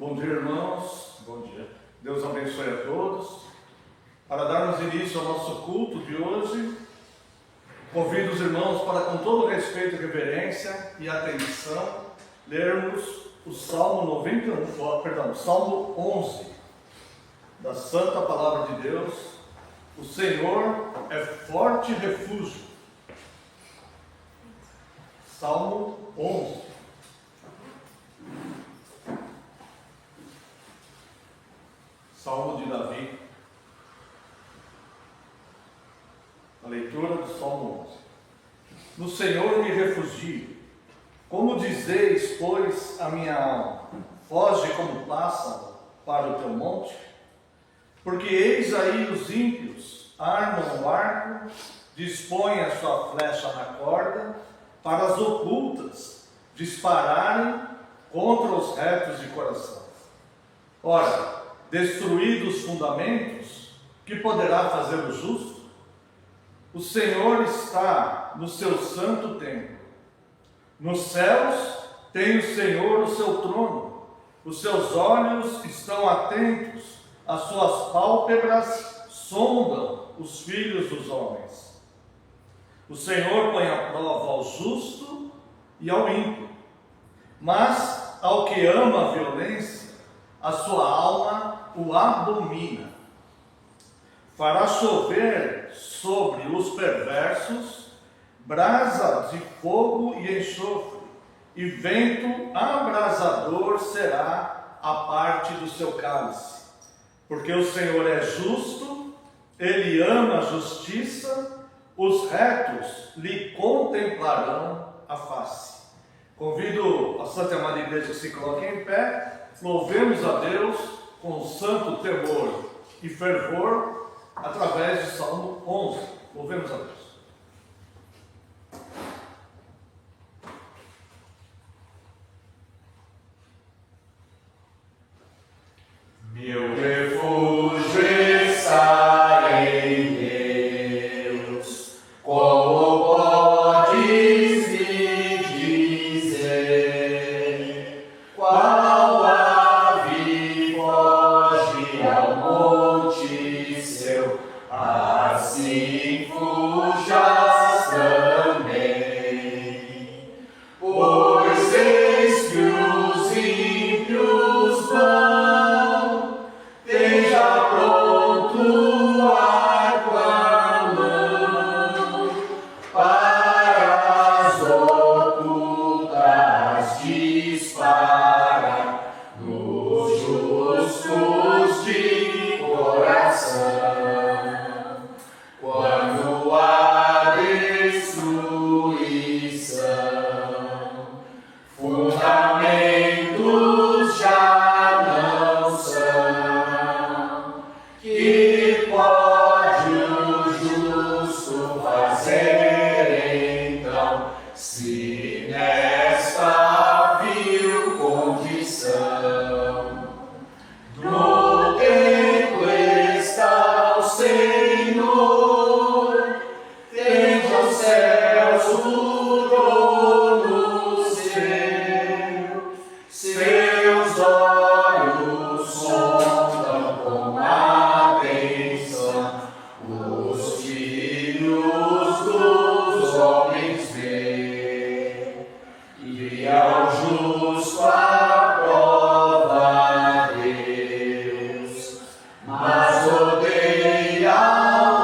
Bom dia, irmãos. Bom dia. Deus abençoe a todos. Para darmos início ao nosso culto de hoje, convido os irmãos para, com todo respeito, reverência e atenção, lermos o Salmo 11 da Santa Palavra de Deus. O Senhor é forte refúgio. Salmo 11. Salmo de Davi. A leitura do Salmo 11. No Senhor me refugio. Como dizeis, pois, a minha alma, foge como pássaro para o teu monte? Porque eis aí os ímpios armam o arco, dispõem a sua flecha na corda, para as ocultas dispararem contra os retos de coração. Ora, destruídos os fundamentos, que poderá fazer o justo? O Senhor está no seu santo templo. Nos céus tem o Senhor o seu trono. Os seus olhos estão atentos, as suas pálpebras sondam os filhos dos homens. O Senhor põe à prova ao justo e ao ímpio, mas ao que ama a violência, a sua alma o abomina. Fará chover sobre os perversos brasa de fogo e enxofre, e vento abrasador será a parte do seu cálice. Porque o Senhor é justo, Ele ama a justiça, os retos lhe contemplarão a face. Convido a Santa Amada Igreja que se coloque em pé. Louvemos a Deus com santo temor e fervor através do Salmo 11. Louvemos a Deus. Meu refúgio está em Deus, como podes me dizer, qual ave foge ao monte seu, assim fujas também. Pois eis que os ímpios vão, esteja pronto o arco à mão, para as ocultas dispara nos justos de coração. Quando há destruição, fundamentos já não são. Que pode o justo fazer então, se nesta vil condição? No templo está o Senhor, tende aos céus o trono seu. Seus olhos sondam com atenção os filhos dos homens vê, e ao justo aprova Deus, mas odeia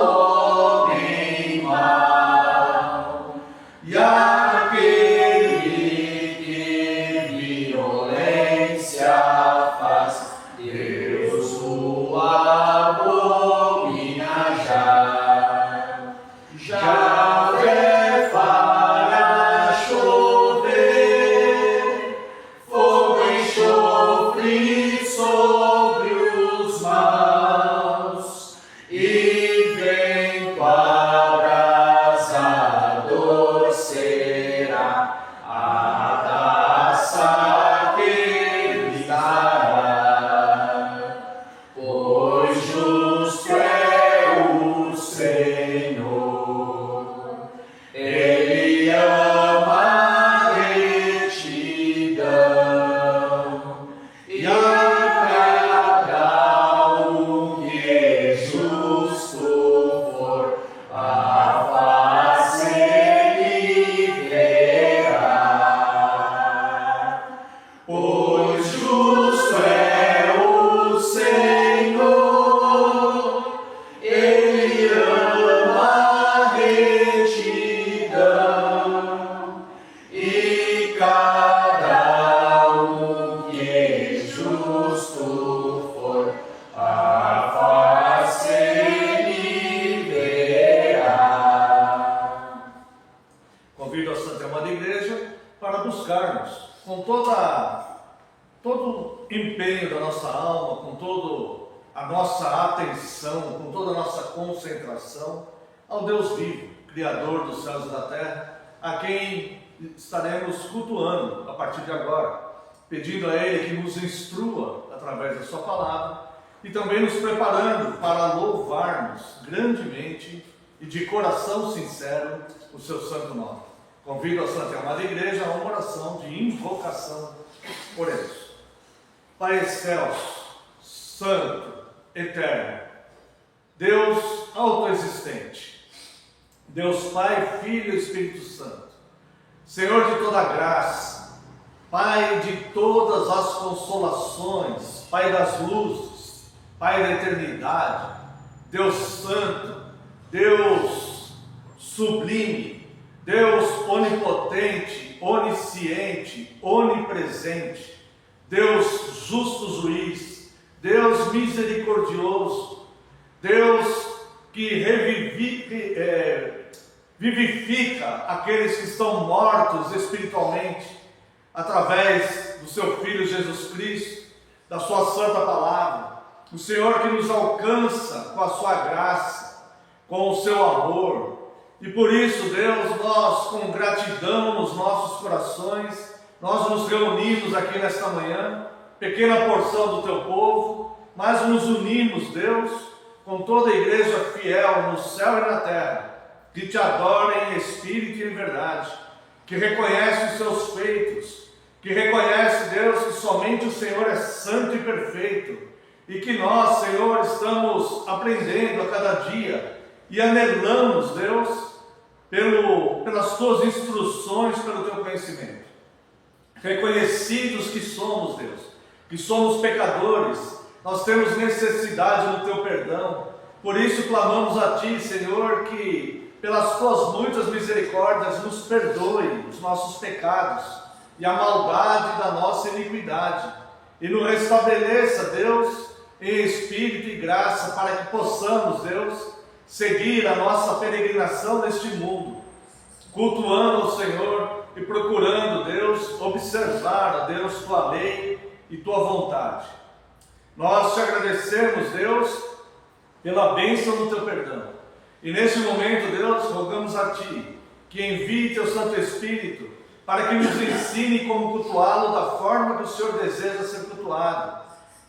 o homem mau, e aquele que violência faz, Deus o abomina já. Javé fará chover cada um que justo for, a face me verá. Convido a Santa e Amada Igreja para buscarmos com todo o empenho da nossa alma, com toda a nossa atenção, com toda a nossa concentração ao Deus vivo, Criador dos céus e da terra, a quem estaremos cultuando a partir de agora, pedindo a Ele que nos instrua através da sua palavra e também nos preparando para louvarmos grandemente e de coração sincero o seu santo nome. Convido a Santa e Amada Igreja a uma oração de invocação por eles. Pai excelso, santo, eterno, Deus autoexistente, Deus Pai, Filho e Espírito Santo, Senhor de toda graça, Pai de todas as consolações, Pai das luzes, Pai da eternidade, Deus Santo, Deus sublime, Deus onipotente, onisciente, onipresente, Deus justo juiz, Deus misericordioso, Deus que vivifica aqueles que estão mortos espiritualmente, através do seu Filho Jesus Cristo, da sua santa palavra, o Senhor que nos alcança com a sua graça, com o seu amor, e por isso, Deus, nós com gratidão nos nossos corações, nós nos reunimos aqui nesta manhã, pequena porção do teu povo, mas nos unimos, Deus, com toda a igreja fiel no céu e na terra, que te adora em espírito e em verdade, que reconhece os seus feitos, que reconhece, Deus, que somente o Senhor é santo e perfeito, e que nós, Senhor, estamos aprendendo a cada dia, e anelamos, Deus, pelas tuas instruções, pelo teu conhecimento. Reconhecidos que somos, Deus, que somos pecadores, nós temos necessidade do teu perdão, por isso clamamos a ti, Senhor, que pelas tuas muitas misericórdias nos perdoe os nossos pecados e a maldade da nossa iniquidade, e nos restabeleça, Deus, em espírito e graça, para que possamos, Deus, seguir a nossa peregrinação neste mundo, cultuando o Senhor e procurando, Deus, observar, Deus, tua lei e tua vontade. Nós te agradecemos, Deus, pela bênção do teu perdão. E neste momento, Deus, rogamos a ti que envie teu Santo Espírito para que nos ensine como cultuá-lo da forma que o Senhor deseja ser cultuado.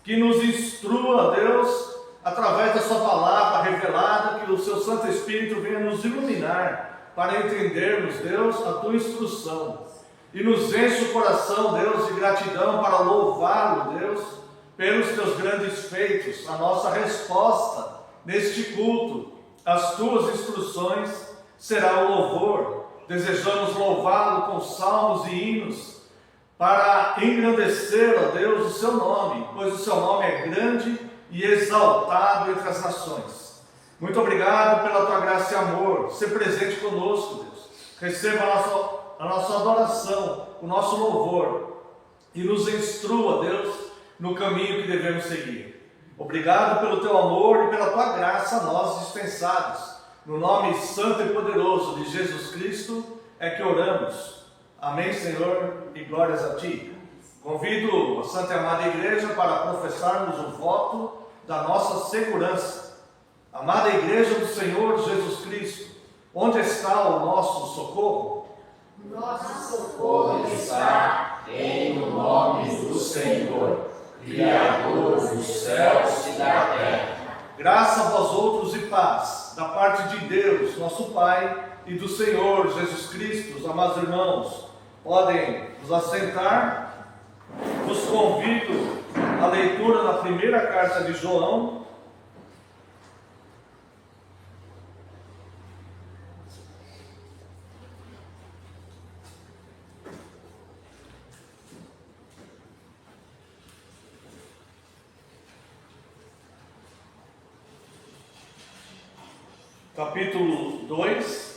Que nos instrua, Deus, através da sua palavra revelada, que o seu Santo Espírito venha nos iluminar para entendermos, Deus, a tua instrução. E nos enche o coração, Deus, de gratidão para louvá-lo, Deus, pelos teus grandes feitos. A nossa resposta neste culto, as tuas instruções, será o louvor. Desejamos louvá-lo com salmos e hinos, para engrandecer, ó Deus, o seu nome, pois o seu nome é grande e exaltado entre as nações. Muito obrigado pela tua graça e amor. Ser presente conosco, Deus. Receba a nossa adoração, o nosso louvor, e nos instrua, Deus, no caminho que devemos seguir. Obrigado pelo teu amor e pela tua graça a nós dispensados. No nome santo e poderoso de Jesus Cristo é que oramos. Amém, Senhor, e glórias a ti. Convido a Santa e Amada Igreja para professarmos o voto da nossa segurança. Amada Igreja do Senhor Jesus Cristo, onde está o nosso socorro? Nosso socorro está em o nome do Senhor, Criador dos céus e da terra. Graça a vós outros e paz, da parte de Deus, nosso Pai, e do Senhor Jesus Cristo. Os amados irmãos podem nos assentar. Vos convido à leitura na primeira carta de João, capítulo 2,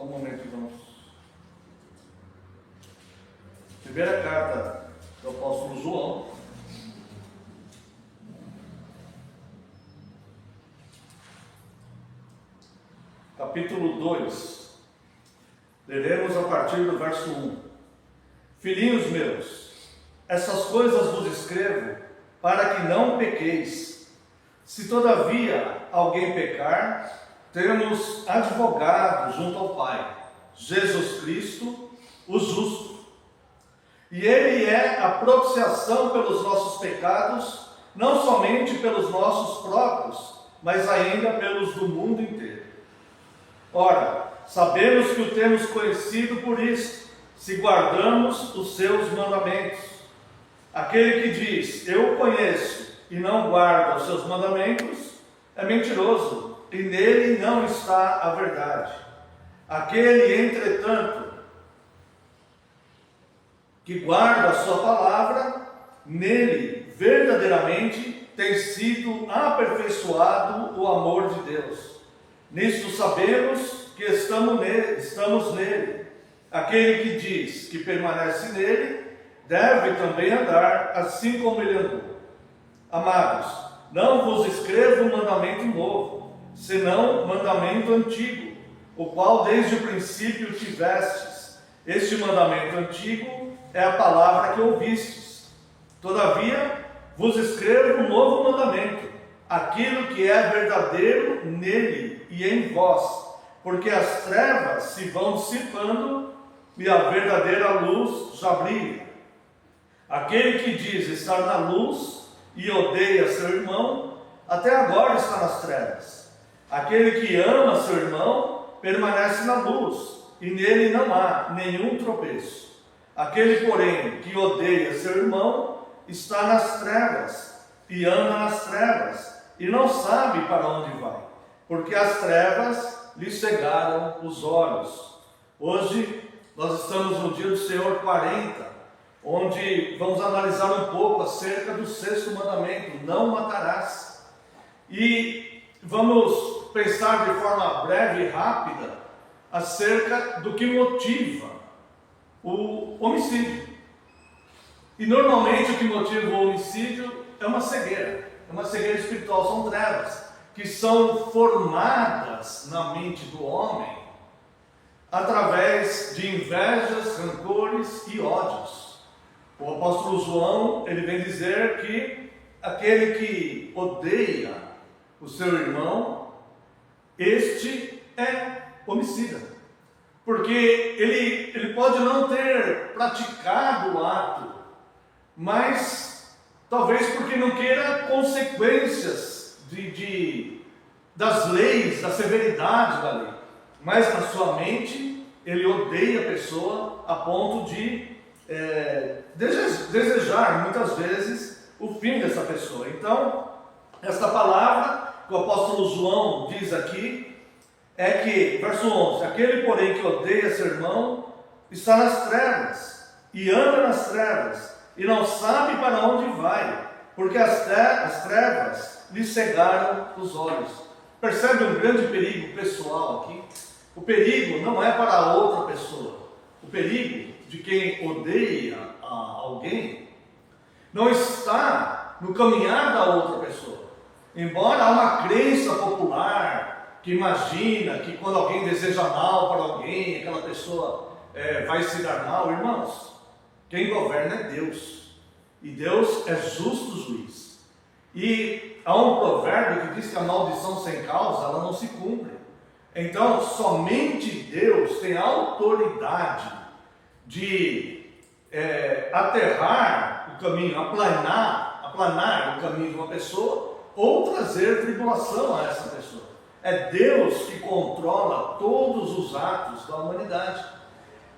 Só um momento, irmãos. Primeira carta do apóstolo João. Capítulo 2. Leremos a partir do verso 1. Filhinhos meus, essas coisas vos escrevo para que não pequeis. Se todavia alguém pecar, temos advogado junto ao Pai, Jesus Cristo, o justo. E Ele é a propiciação pelos nossos pecados, não somente pelos nossos próprios, mas ainda pelos do mundo inteiro. Ora, sabemos que o temos conhecido por isso, se guardamos os seus mandamentos. Aquele que diz, eu o conheço, e não guarda os seus mandamentos, é mentiroso, e nele não está a verdade. Aquele, entretanto, que guarda a sua palavra, nele verdadeiramente tem sido aperfeiçoado o amor de Deus. Nisto sabemos que estamos nele. Aquele que diz que permanece nele, deve também andar assim como ele andou. Amados, não vos escrevo um mandamento novo, senão mandamento antigo, o qual desde o princípio tivestes. Este mandamento antigo é a palavra que ouvistes. Todavia, vos escrevo um novo mandamento, aquilo que é verdadeiro nele e em vós, porque as trevas se vão dissipando e a verdadeira luz já brilha. Aquele que diz estar na luz e odeia seu irmão, até agora está nas trevas. Aquele que ama seu irmão permanece na luz, e nele não há nenhum tropeço. Aquele, porém, que odeia seu irmão, está nas trevas, e anda nas trevas, e não sabe para onde vai, porque as trevas lhe cegaram os olhos. Hoje, nós estamos no dia do Senhor 40, onde vamos analisar um pouco acerca do 6º mandamento, não matarás. E vamos pensar de forma breve e rápida acerca do que motiva o homicídio. E normalmente o que motiva o homicídio é uma cegueira espiritual, são trevas que são formadas na mente do homem através de invejas, rancores e ódios. O apóstolo João, ele vem dizer que aquele que odeia o seu irmão, este é homicida. Porque ele pode não ter praticado o ato, mas talvez porque não queira consequências das leis, da severidade da lei. Mas na sua mente, ele odeia a pessoa a ponto de desejar muitas vezes o fim dessa pessoa. Então, esta palavra que o apóstolo João diz aqui é que, verso 11, aquele porém que odeia seu irmão está nas trevas e anda nas trevas e não sabe para onde vai, porque as trevas lhe cegaram os olhos. Percebe um grande perigo pessoal aqui? O perigo não é para a outra pessoa. O perigo de quem odeia alguém não está no caminhar da outra pessoa. Embora há uma crença popular que imagina que quando alguém deseja mal para alguém, aquela pessoa vai se dar mal. Irmãos, quem governa é Deus. E Deus é justo juiz. E há um provérbio que diz que a maldição sem causa, ela não se cumpre. Então, somente Deus tem a autoridade de aterrar o caminho, aplanar o caminho de uma pessoa ou trazer tribulação a essa pessoa. É Deus que controla todos os atos da humanidade.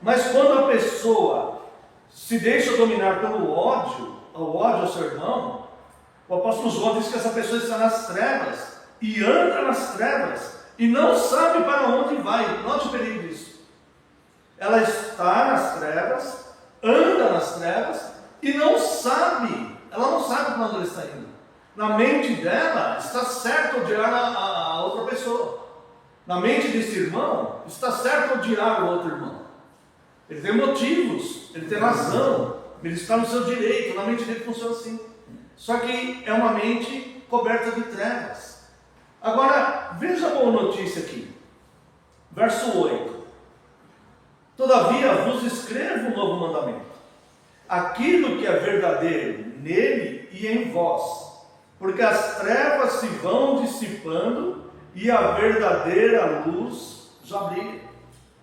Mas quando a pessoa se deixa dominar pelo ódio ao seu irmão, o apóstolo João diz que essa pessoa está nas trevas e anda nas trevas e não sabe para onde vai. Note o perigo disso. Ela está nas trevas, anda nas trevas e ela não sabe para onde ela está indo. Na mente dela está certo odiar a outra pessoa. Na mente desse irmão, está certo odiar o outro irmão. Ele tem motivos, ele tem razão, ele está no seu direito, na mente dele funciona assim. Só que é uma mente coberta de trevas. Agora, veja a boa notícia aqui. Verso 8. Todavia vos escrevo um novo mandamento. Aquilo que é verdadeiro nele e em vós. Porque as trevas se vão dissipando e a verdadeira luz já brilha.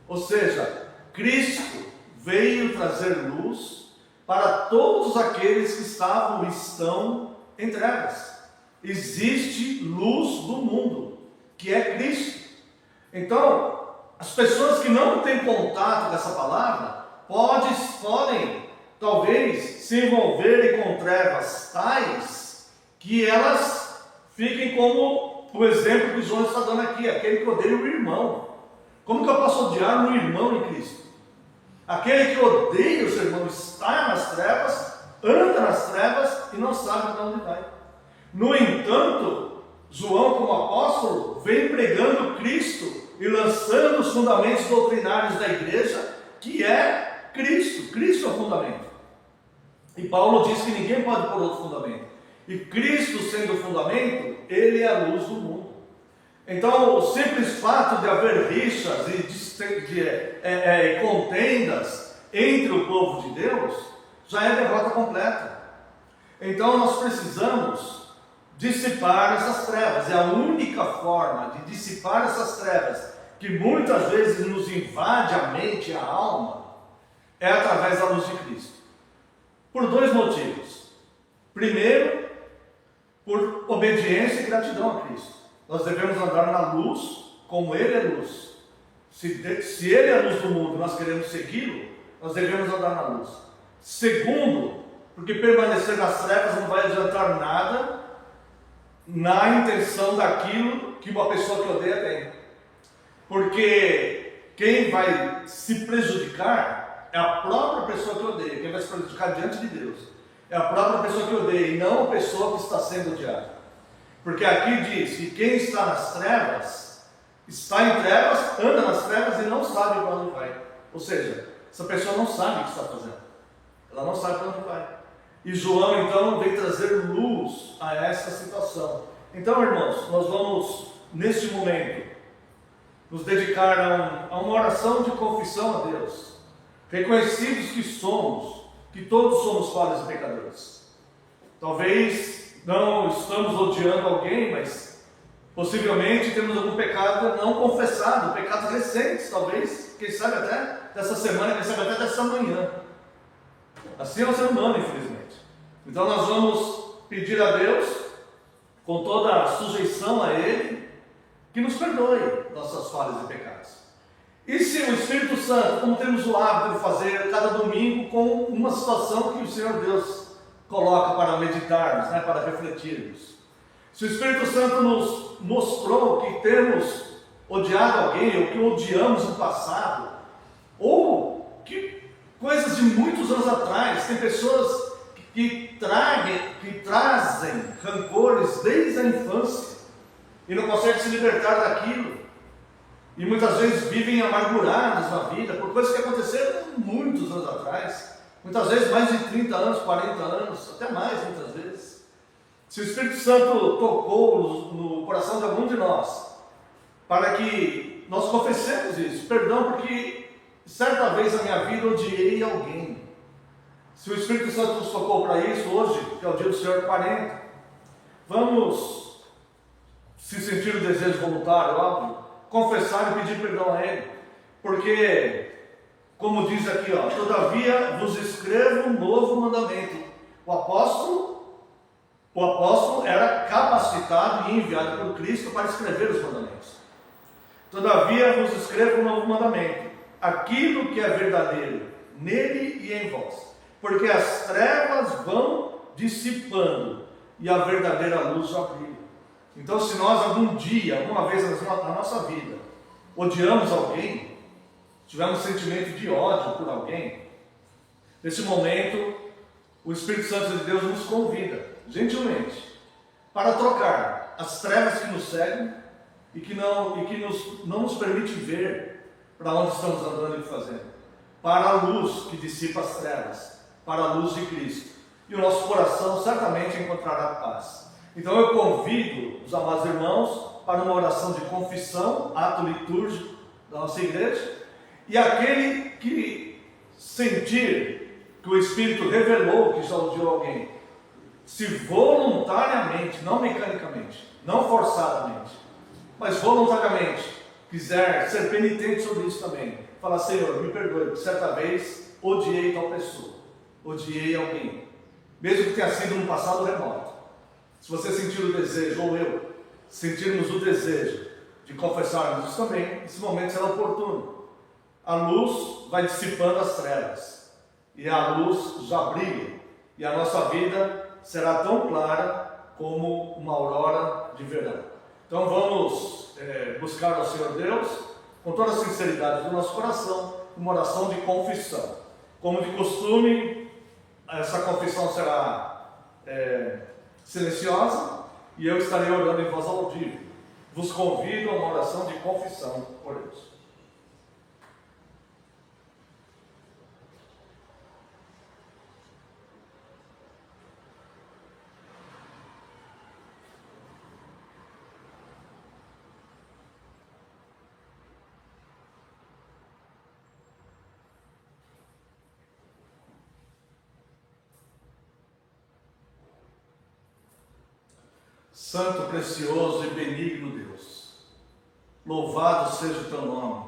Ou seja, Cristo veio trazer luz para todos aqueles que estão em trevas. Existe luz do mundo, que é Cristo. Então, as pessoas que não têm contato com essa palavra, podem talvez se envolverem com trevas tais que elas fiquem como o exemplo que João está dando aqui, aquele que odeia o irmão. Como que eu posso odiar um irmão em Cristo? Aquele que odeia o seu irmão está nas trevas, anda nas trevas e não sabe para onde vai. No entanto, João, como apóstolo, vem pregando Cristo e lançando os fundamentos doutrinários da igreja, que é Cristo. Cristo é o fundamento. E Paulo diz que ninguém pode pôr outro fundamento. E Cristo sendo o fundamento, ele é a luz do mundo. Então, o simples fato de haver rixas e contendas entre o povo de Deus, já é derrota completa. Então, nós precisamos dissipar essas trevas. É a única forma de dissipar essas trevas, que muitas vezes nos invade a mente e a alma, é através da luz de Cristo. Por dois motivos. Primeiro, por obediência e gratidão a Cristo. Nós devemos andar na luz, como Ele é luz. Se Ele é a luz do mundo e nós queremos segui-lo, nós devemos andar na luz. Segundo, porque permanecer nas trevas não vai adiantar nada na intenção daquilo que uma pessoa que odeia tem. Porque quem vai se prejudicar é a própria pessoa que odeia. Quem vai se prejudicar diante de Deus é a própria pessoa que odeia e não a pessoa que está sendo odiada. Porque aqui diz que quem está nas trevas, está em trevas, anda nas trevas e não sabe para onde vai. Ou seja, essa pessoa não sabe o que está fazendo. Ela não sabe para onde vai. E João então vem trazer luz a essa situação. Então, irmãos, nós vamos neste momento nos dedicar a uma oração de confissão a Deus, reconhecidos que todos somos falhos e pecadores. Talvez não estamos odiando alguém, mas possivelmente temos algum pecado não confessado, pecados recentes, talvez, quem sabe até dessa semana, quem sabe até dessa manhã. Assim é o ser humano, infelizmente. Então nós vamos pedir a Deus, com toda a sujeição a Ele, que nos perdoe nossas falhas e pecados. E se o Espírito Santo, como temos o hábito de fazer cada domingo, com uma situação que o Senhor Deus coloca para meditarmos, para refletirmos. Se o Espírito Santo nos mostrou que temos odiado alguém, ou que odiamos no passado, ou que coisas de muitos anos atrás, tem pessoas que trazem rancores desde a infância e não conseguem se libertar daquilo. E muitas vezes vivem amargurados na vida por coisas que aconteceram muitos anos atrás. Muitas vezes mais de 30 anos, 40 anos, até mais muitas vezes. Se o Espírito Santo tocou no coração de algum de nós, para que nós confessemos isso, perdão, porque certa vez na minha vida odiei alguém. Se o Espírito Santo nos tocou para isso hoje, que é o dia do Senhor 40, vamos, se sentir o desejo voluntário, óbvio, confessar e pedir perdão a Ele, porque, como diz aqui, todavia vos escrevo um novo mandamento. O apóstolo era capacitado e enviado por Cristo para escrever os mandamentos. Todavia vos escrevo um novo mandamento, aquilo que é verdadeiro nele e em vós, porque as trevas vão dissipando e a verdadeira luz já brilha. Então, se nós algum dia, alguma vez na nossa vida, odiamos alguém, tivermos sentimento de ódio por alguém, nesse momento, o Espírito Santo de Deus nos convida, gentilmente, para trocar as trevas que nos seguem e que não nos permite ver para onde estamos andando e fazendo. Para a luz que dissipa as trevas, para a luz de Cristo. E o nosso coração certamente encontrará paz. Então eu convido os amados irmãos para uma oração de confissão, ato litúrgico da nossa igreja, e aquele que sentir que o Espírito revelou que já odiou alguém, se voluntariamente, não mecanicamente, não forçadamente, mas voluntariamente, quiser ser penitente sobre isso também, falar: Senhor, me perdoe, certa vez odiei tal pessoa, odiei alguém, mesmo que tenha sido no passado remoto. Se você sentir o desejo, ou eu, sentirmos o desejo de confessarmos isso também, esse momento será oportuno. A luz vai dissipando as trevas, e a luz já brilha, e a nossa vida será tão clara como uma aurora de verão. Então vamos buscar ao Senhor Deus, com toda a sinceridade do nosso coração, uma oração de confissão. Como de costume, essa confissão será silenciosa, e eu estarei orando em voz audível. Vos convido a uma oração de confissão por Deus. Santo, precioso e benigno Deus, louvado seja o teu nome,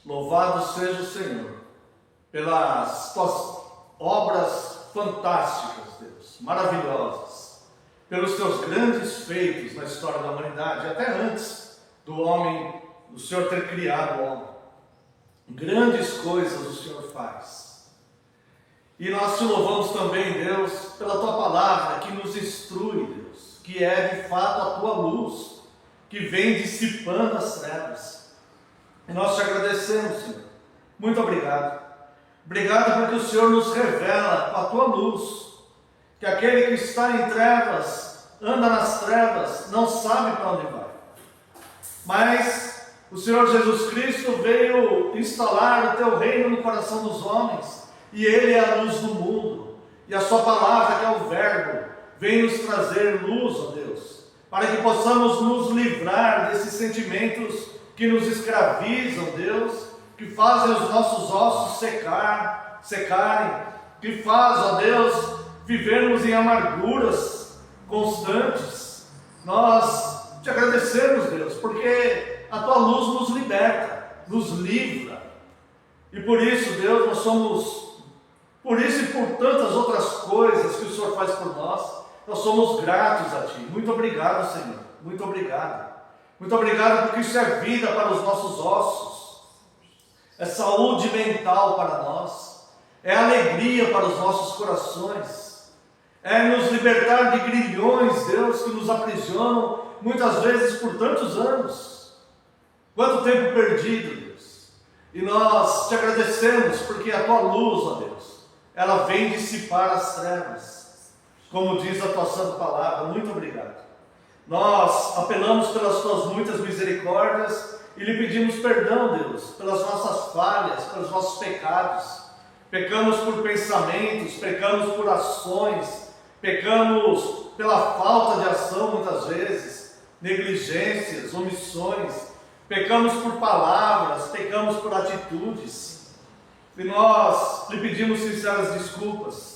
louvado seja o Senhor, pelas tuas obras fantásticas, Deus, maravilhosas, pelos teus grandes feitos na história da humanidade, até antes do homem, do Senhor ter criado o homem. Grandes coisas o Senhor faz. E nós te louvamos também, Deus, pela tua palavra que nos instrui, Deus, que é de fato a tua luz, que vem dissipando as trevas. E nós te agradecemos, Senhor. Muito obrigado. Obrigado porque o Senhor nos revela com a tua luz, que aquele que está em trevas, anda nas trevas, não sabe para onde vai. Mas o Senhor Jesus Cristo veio instalar o teu reino no coração dos homens, e Ele é a luz do mundo, e a sua palavra, que é o Verbo, vem nos trazer luz, ó Deus, para que possamos nos livrar desses sentimentos que nos escravizam, Deus, que fazem os nossos ossos secarem, que faz, ó Deus, vivermos em amarguras constantes. Nós te agradecemos, Deus, porque a tua luz nos liberta, nos livra, e por isso, Deus, nós somos, por isso e por tantas outras coisas que o Senhor faz por nós somos gratos a Ti. Muito obrigado, Senhor. Muito obrigado. Muito obrigado porque isso é vida para os nossos ossos. É saúde mental para nós. É alegria para os nossos corações. É nos libertar de grilhões, Deus, que nos aprisionam muitas vezes por tantos anos. Quanto tempo perdido, Deus. E nós te agradecemos porque a Tua luz, ó Deus, ela vem dissipar as trevas. Como diz a tua santa palavra, muito obrigado. Nós apelamos pelas tuas muitas misericórdias e lhe pedimos perdão, Deus, pelas nossas falhas, pelos nossos pecados. Pecamos por pensamentos, pecamos por ações, pecamos pela falta de ação muitas vezes, negligências, omissões, pecamos por palavras, pecamos por atitudes. E nós lhe pedimos sinceras desculpas.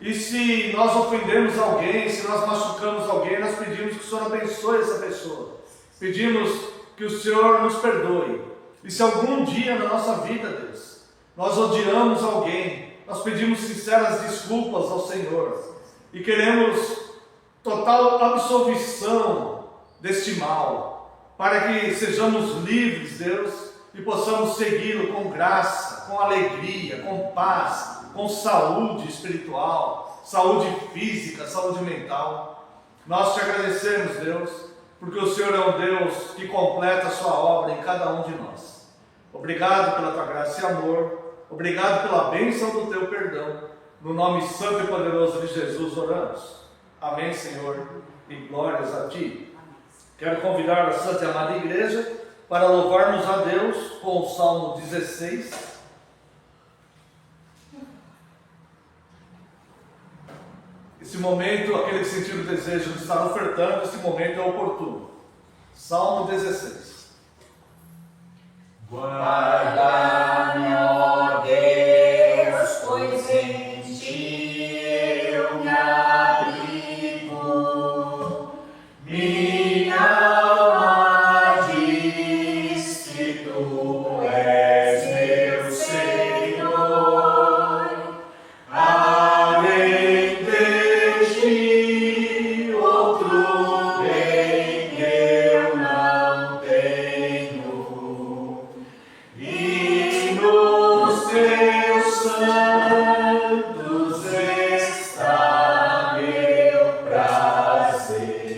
E se nós ofendemos alguém, se nós machucamos alguém, nós pedimos que o Senhor abençoe essa pessoa. Pedimos que o Senhor nos perdoe. E se algum dia na nossa vida, Deus, nós odiamos alguém, nós pedimos sinceras desculpas ao Senhor. E queremos total absolvição deste mal, para que sejamos livres, Deus, e possamos segui-lo com graça, com alegria, com paz, com saúde espiritual, saúde física, saúde mental. Nós te agradecemos, Deus, porque o Senhor é um Deus que completa a sua obra em cada um de nós. Obrigado pela tua graça e amor, obrigado pela bênção do teu perdão. No nome santo e poderoso de Jesus oramos. Amém, Senhor, e glórias a ti. Quero convidar a Santa e Amada Igreja para louvarmos a Deus com o Salmo 16. Esse momento, aquele que sentir o desejo de estar ofertando, esse momento é oportuno. Salmo 16. Guarda-me, ó Deus, pois em ti eu me abrigo. Minha alma diz que tu és meu Senhor. Além de ti, outro bem eu não tenho. E nos teus santos está meu prazer.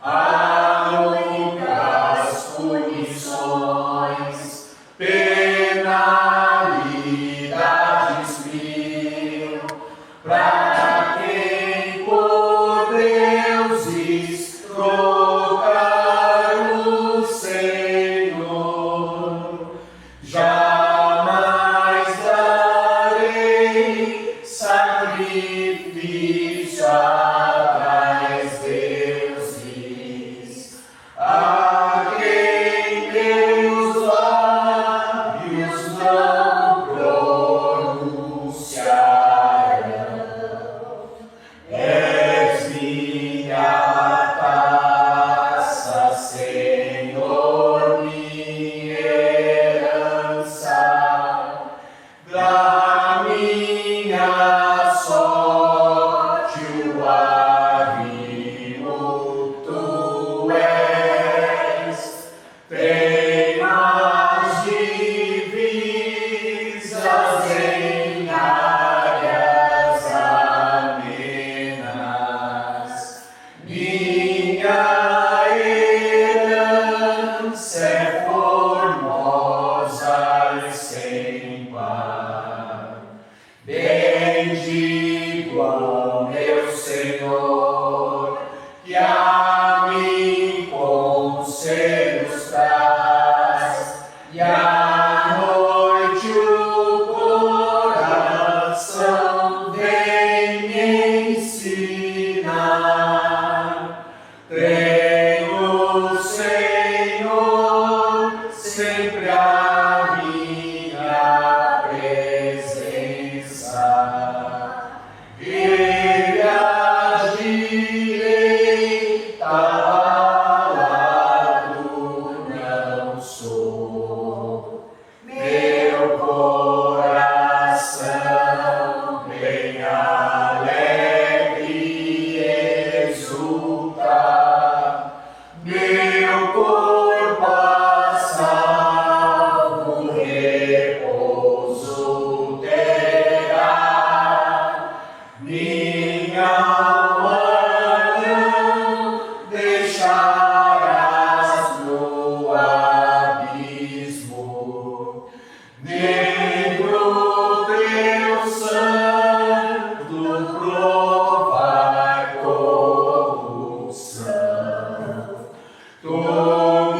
Há muitas punições, penalidades mil, para quem por deuses trocar o Senhor. Jamais darei sacrifício a tais deuses, a quem meus lábios não pronunciarão. És minha taça, Senhor, minha herança, da minha sorte o arrimo tu és. Tem as divisas em áreas amenas. Minha herança é formosa e sem par. Bendigo ao meu Senhor, que a mim conselhos traz, e à noite o coração vem me ensinar. Tenho, Senhor, sempre a minha presença. Ele à direita, ao lado não sou. Meu coração bem alegre exulta, meu corpo a salvo repouso terá. Minha alma não deixarás no abismo, nem pro teu santo provar corrupção. Tu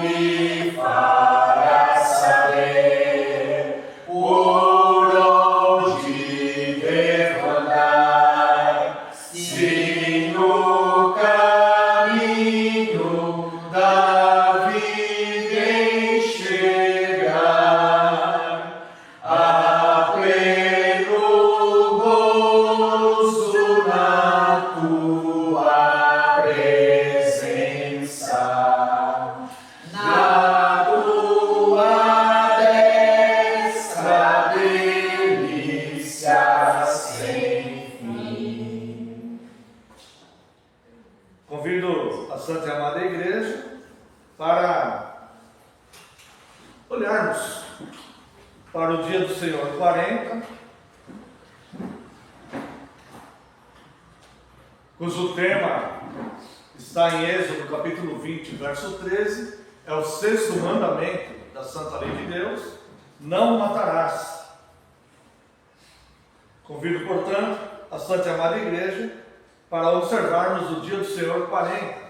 me farás saber por onde devo andar, se no caminho da vida enxergar a pleno gozo na tua presença. Na tua destra delícias sem fim. Convido a Santa e Amada Igreja para olharmos para o dia do Senhor 40, cujo tema está em Êxodo capítulo 20, verso 13, é o 6º mandamento da Santa Lei de Deus: não matarás. Convido, portanto, a Santa e Amada Igreja para observarmos o dia do Senhor 40.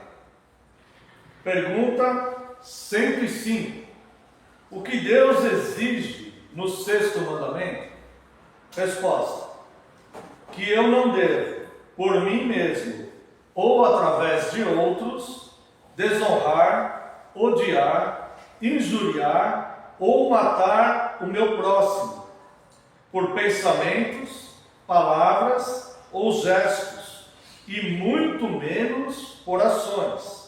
Pergunta 105. O que Deus exige no sexto mandamento? Resposta: que eu não devo, por mim mesmo ou através de outros, desonrar, odiar, injuriar ou matar o meu próximo, por pensamentos, palavras ou gestos, e muito menos por ações.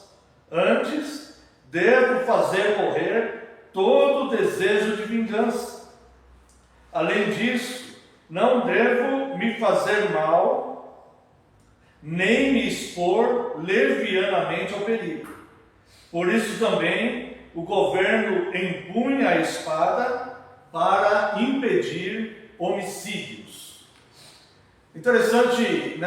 Antes, devo fazer morrer todo desejo de vingança. Além disso, não devo me fazer mal, nem me expor levianamente ao perigo. Por isso também o governo empunha a espada para impedir homicídios. Interessante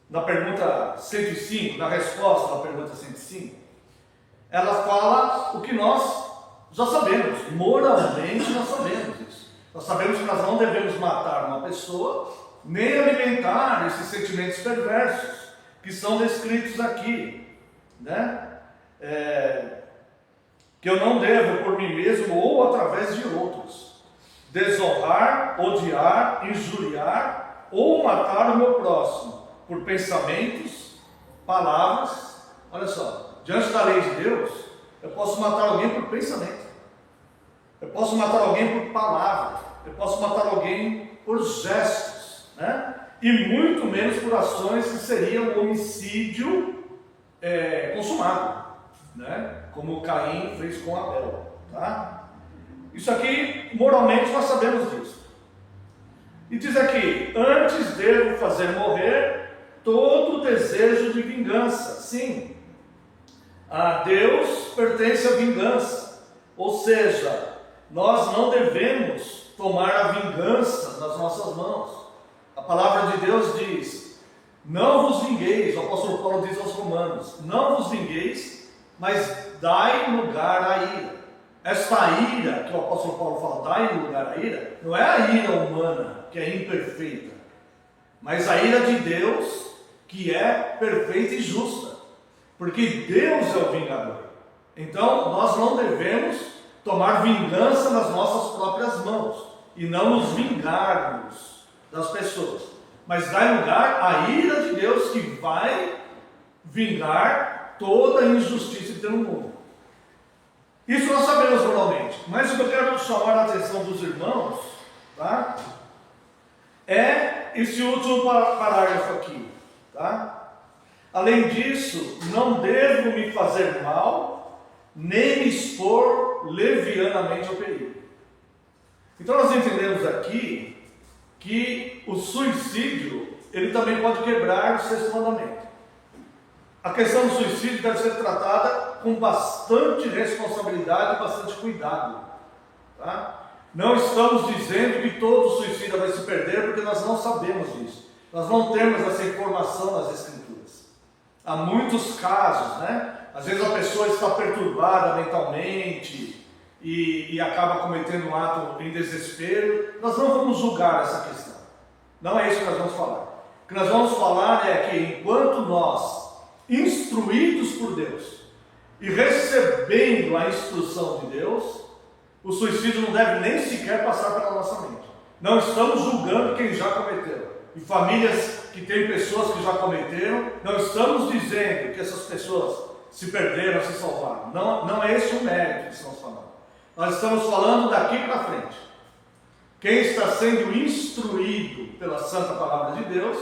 na pergunta 105, na resposta da pergunta 105, ela fala o que nós já sabemos, moralmente nós sabemos isso. Nós sabemos que nós não devemos matar uma pessoa, nem alimentar esses sentimentos perversos que são descritos aqui, né? Que eu não devo por mim mesmo ou através de outros desonrar, odiar, injuriar ou matar o meu próximo por pensamentos, palavras. Olha só, diante da lei de Deus, eu posso matar alguém por pensamento, eu posso matar alguém por palavra, eu posso matar alguém por gestos, né? E muito menos por ações que seriam homicídio consumado, né? Como Caim fez com Abel, tá? Isso aqui, moralmente, nós sabemos disso. E diz aqui: antes devo fazer morrer todo desejo de vingança. Sim, a Deus pertence a vingança, ou seja, nós não devemos tomar a vingança nas nossas mãos. A palavra de Deus diz: não vos vingueis, o apóstolo Paulo diz aos Romanos, não vos vingueis, mas dai lugar à ira. Esta ira que o apóstolo Paulo fala, dai lugar à ira, não é a ira humana, que é imperfeita, mas a ira de Deus, que é perfeita e justa, porque Deus é o vingador. Então nós não devemos tomar vingança nas nossas próprias mãos e não nos vingarmos das pessoas, mas dar lugar à ira de Deus, que vai vingar toda a injustiça que tem no mundo. Isso nós sabemos moralmente, mas o que eu quero chamar a atenção dos irmãos, tá? É esse último parágrafo aqui, tá? Além disso, não devo me fazer mal, nem me expor levianamente ao perigo. Então nós entendemos aqui que o suicídio, ele também pode quebrar o sexto mandamento. A questão do suicídio deve ser tratada com bastante responsabilidade e bastante cuidado, tá? Não estamos dizendo que todo suicida vai se perder, porque nós não sabemos disso. Nós não temos essa informação nas Escrituras. Há muitos casos, né? Às vezes a pessoa está perturbada mentalmente e acaba cometendo um ato em desespero. Nós não vamos julgar essa questão. Não é isso que nós vamos falar. O que nós vamos falar é que enquanto nós, instruídos por Deus e recebendo a instrução de Deus, o suicídio não deve nem sequer passar pela nossa mente. Não estamos julgando quem já cometeu. E famílias que têm pessoas que já cometeram, não estamos dizendo que essas pessoas se perderam, se salvaram. Não é esse o mérito que estamos falando. Nós estamos falando daqui para frente. Quem está sendo instruído pela Santa Palavra de Deus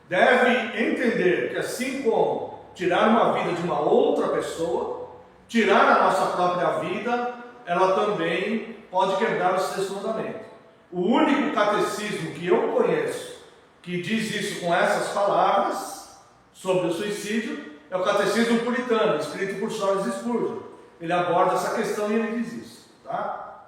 deve entender que, assim como tirar uma vida de uma outra pessoa, tirar a nossa própria vida, ela também pode quebrar o sexto mandamento. O único catecismo que eu conheço que diz isso com essas palavras sobre o suicídio é o Catecismo Puritano, escrito por Charles Spurgeon. Ele aborda essa questão e ele diz isso, tá?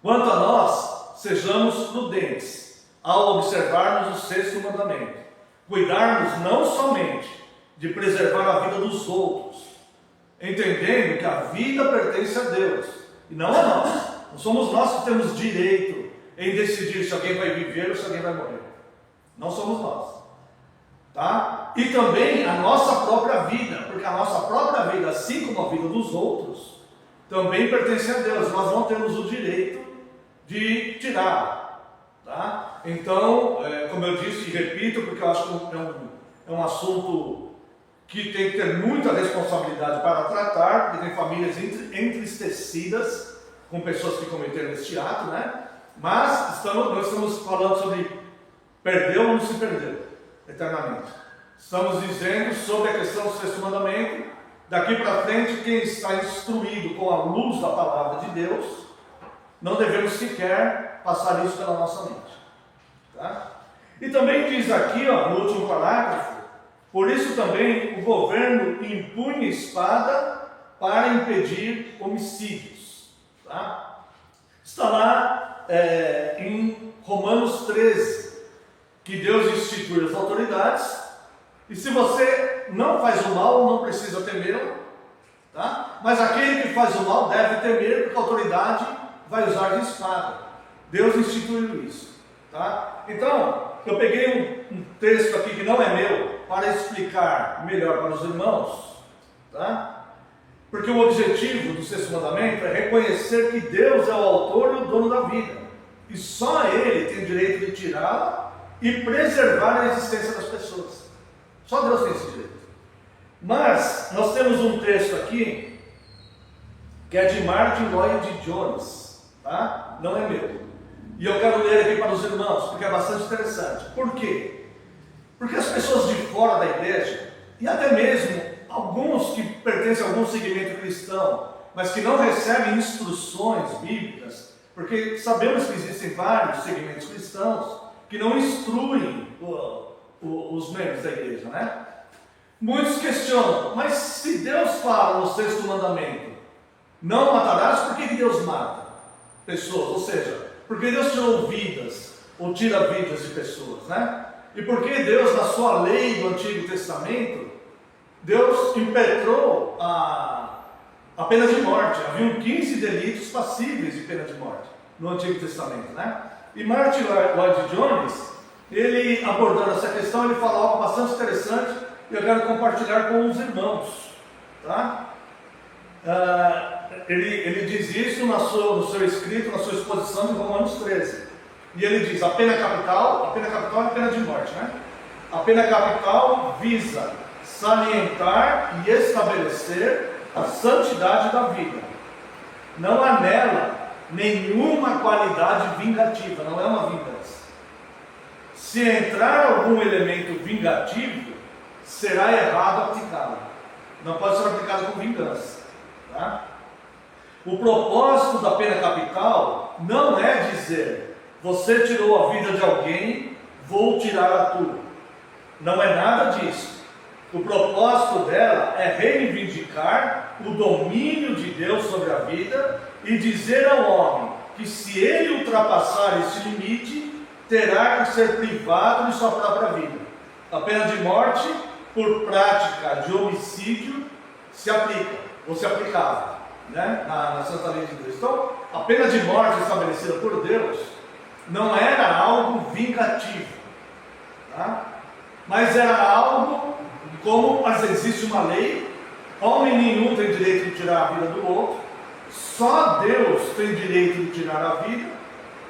Quanto a nós, sejamos prudentes ao observarmos o sexto mandamento, cuidarmos não somente de preservar a vida dos outros, entendendo que a vida pertence a Deus e não a nós. Não somos nós que temos direito em decidir se alguém vai viver ou se alguém vai morrer. Não somos nós. Tá? E também a nossa própria vida, porque a nossa própria vida, assim como a vida dos outros, também pertence a Deus. Nós não temos o direito de tirá-la. Tá? Então, como eu disse e repito, porque eu acho que é um assunto que tem que ter muita responsabilidade para tratar, porque tem famílias entristecidas com pessoas que cometeram este ato, né? Mas nós estamos falando sobre perdeu ou não se perdeu eternamente. Estamos dizendo sobre a questão do sexto mandamento. Daqui para frente, quem está instruído com a luz da palavra de Deus, não devemos sequer passar isso pela nossa mente. Tá? E também diz aqui, no último parágrafo, por isso também o governo impunha espada para impedir homicídios. Tá? Está lá em Romanos 13, que Deus institui as autoridades, e se você não faz o mal, não precisa temê-lo, tá? Mas aquele que faz o mal deve temer, porque a autoridade vai usar de espada. Deus instituiu isso. Tá? Então, eu peguei um texto aqui que não é meu, para explicar melhor para os irmãos, tá? Porque o objetivo do sexto mandamento é reconhecer que Deus é o autor e o dono da vida, e só Ele tem direito de tirá-la e preservar a existência das pessoas. Só Deus tem esse direito. Mas nós temos um texto aqui que é de Martin Lloyd Jones, tá? Não é meu. E eu quero ler aqui para os irmãos, porque é bastante interessante. Por quê? Porque as pessoas de fora da igreja, e até mesmo alguns que pertencem a algum segmento cristão, mas que não recebem instruções bíblicas, porque sabemos que existem vários segmentos cristãos que não instruem os membros da igreja, né? Muitos questionam, mas se Deus fala no sexto mandamento, não matarás, por que Deus mata pessoas? Ou seja, por que Deus tirou vidas, ou tira vidas de pessoas, né? E por que Deus, na sua lei do Antigo Testamento, Deus impetrou a pena de morte? Haviam 15 delitos passíveis de pena de morte no Antigo Testamento, né? E Martin Lloyd Jones, ele abordando essa questão, ele fala algo bastante interessante e eu quero compartilhar com os irmãos, tá? Ele diz isso no seu escrito, na sua exposição de Romanos 13. E ele diz, a pena capital é a pena de morte, né? A pena capital visa salientar e estabelecer a santidade da vida. Não há nela nenhuma qualidade vingativa, não é uma vingança. Se entrar algum elemento vingativo, será errado aplicá-lo. Não pode ser aplicado com vingança. Tá? O propósito da pena capital não é dizer, você tirou a vida de alguém, vou tirar a tua. Não é nada disso. O propósito dela é reivindicar o domínio de Deus sobre a vida e dizer ao homem que se ele ultrapassar esse limite, terá que ser privado de sua própria vida. A pena de morte por prática de homicídio se aplica, ou se aplicava, né? na Santa Lei de Deus. Então, a pena de morte estabelecida por Deus não era algo vingativo, tá? Mas era algo como, mas existe uma lei, homem nenhum tem direito de tirar a vida do outro, só Deus tem direito de tirar a vida,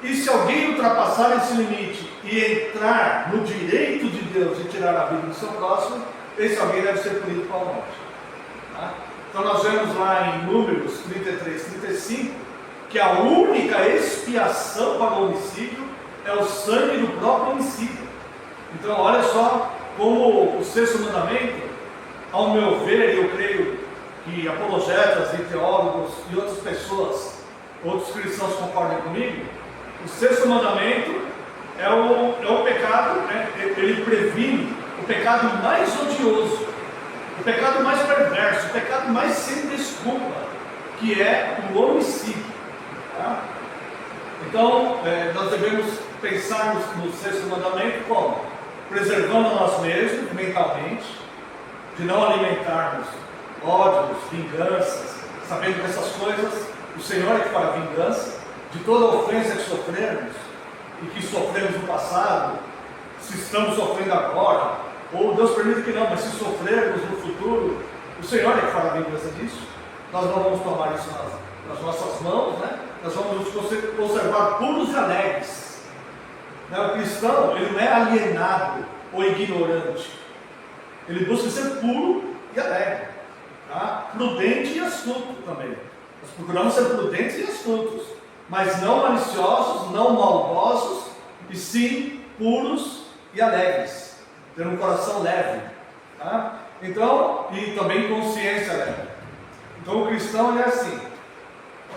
e se alguém ultrapassar esse limite e entrar no direito de Deus de tirar a vida do seu próximo, esse alguém deve ser punido com a morte. Tá? Então nós vemos lá em Números 33, 35, que a única expiação para o homicídio é o sangue do próprio homicídio. Então olha só como o sexto mandamento, ao meu ver, e eu creio que apologetas e teólogos e outras pessoas, outros cristãos concordem comigo, o sexto mandamento é o pecado, né? Ele previne o pecado mais odioso, o pecado mais perverso, o pecado mais sem desculpa, que é o homicídio. Tá? Então, nós devemos pensar no sexto mandamento como? Preservando a nós mesmos mentalmente, de não alimentarmos ódios, vinganças, sabendo que essas coisas, o Senhor é que fará vingança, de toda ofensa que sofremos, e que sofremos no passado, se estamos sofrendo agora, ou Deus permite que não, mas se sofrermos no futuro, o Senhor é que fará vingança disso. Nós não vamos tomar isso nas nossas mãos, né? Nós vamos nos conservar puros e alegres. Né? O cristão, ele não é alienado ou ignorante. Ele busca ser puro e alegre. Tá? Prudente e astuto também. Nós procuramos ser prudentes e astutos, mas não maliciosos, não maldosos, e sim puros e alegres. Ter um coração leve. Tá? Então, e também consciência leve. Então o cristão ele é assim.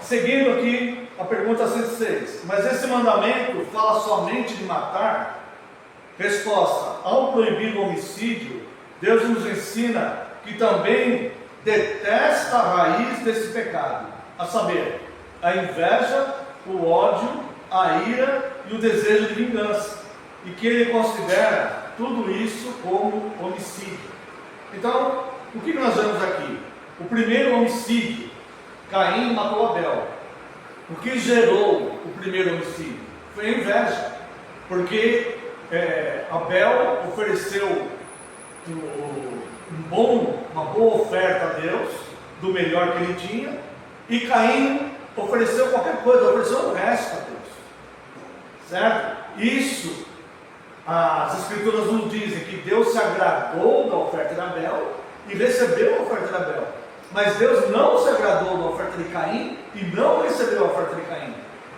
Seguindo aqui a pergunta 106. Mas esse mandamento fala somente de matar? Resposta. Ao proibir o homicídio, Deus nos ensina que também detesta a raiz desse pecado, a saber, a inveja, o ódio, a ira e o desejo de vingança, e que ele considera tudo isso como homicídio. Então, o que nós vemos aqui? O primeiro homicídio, Caim matou Abel. O que gerou o primeiro homicídio? Foi a inveja, porque Abel ofereceu uma boa oferta a Deus, do melhor que ele tinha, e Caim ofereceu qualquer coisa, ofereceu o resto a Deus, certo? Isso, as Escrituras nos dizem que Deus se agradou da oferta de Abel e recebeu a oferta de Abel, mas Deus não se agradou da oferta de Caim e não recebeu a oferta de Caim.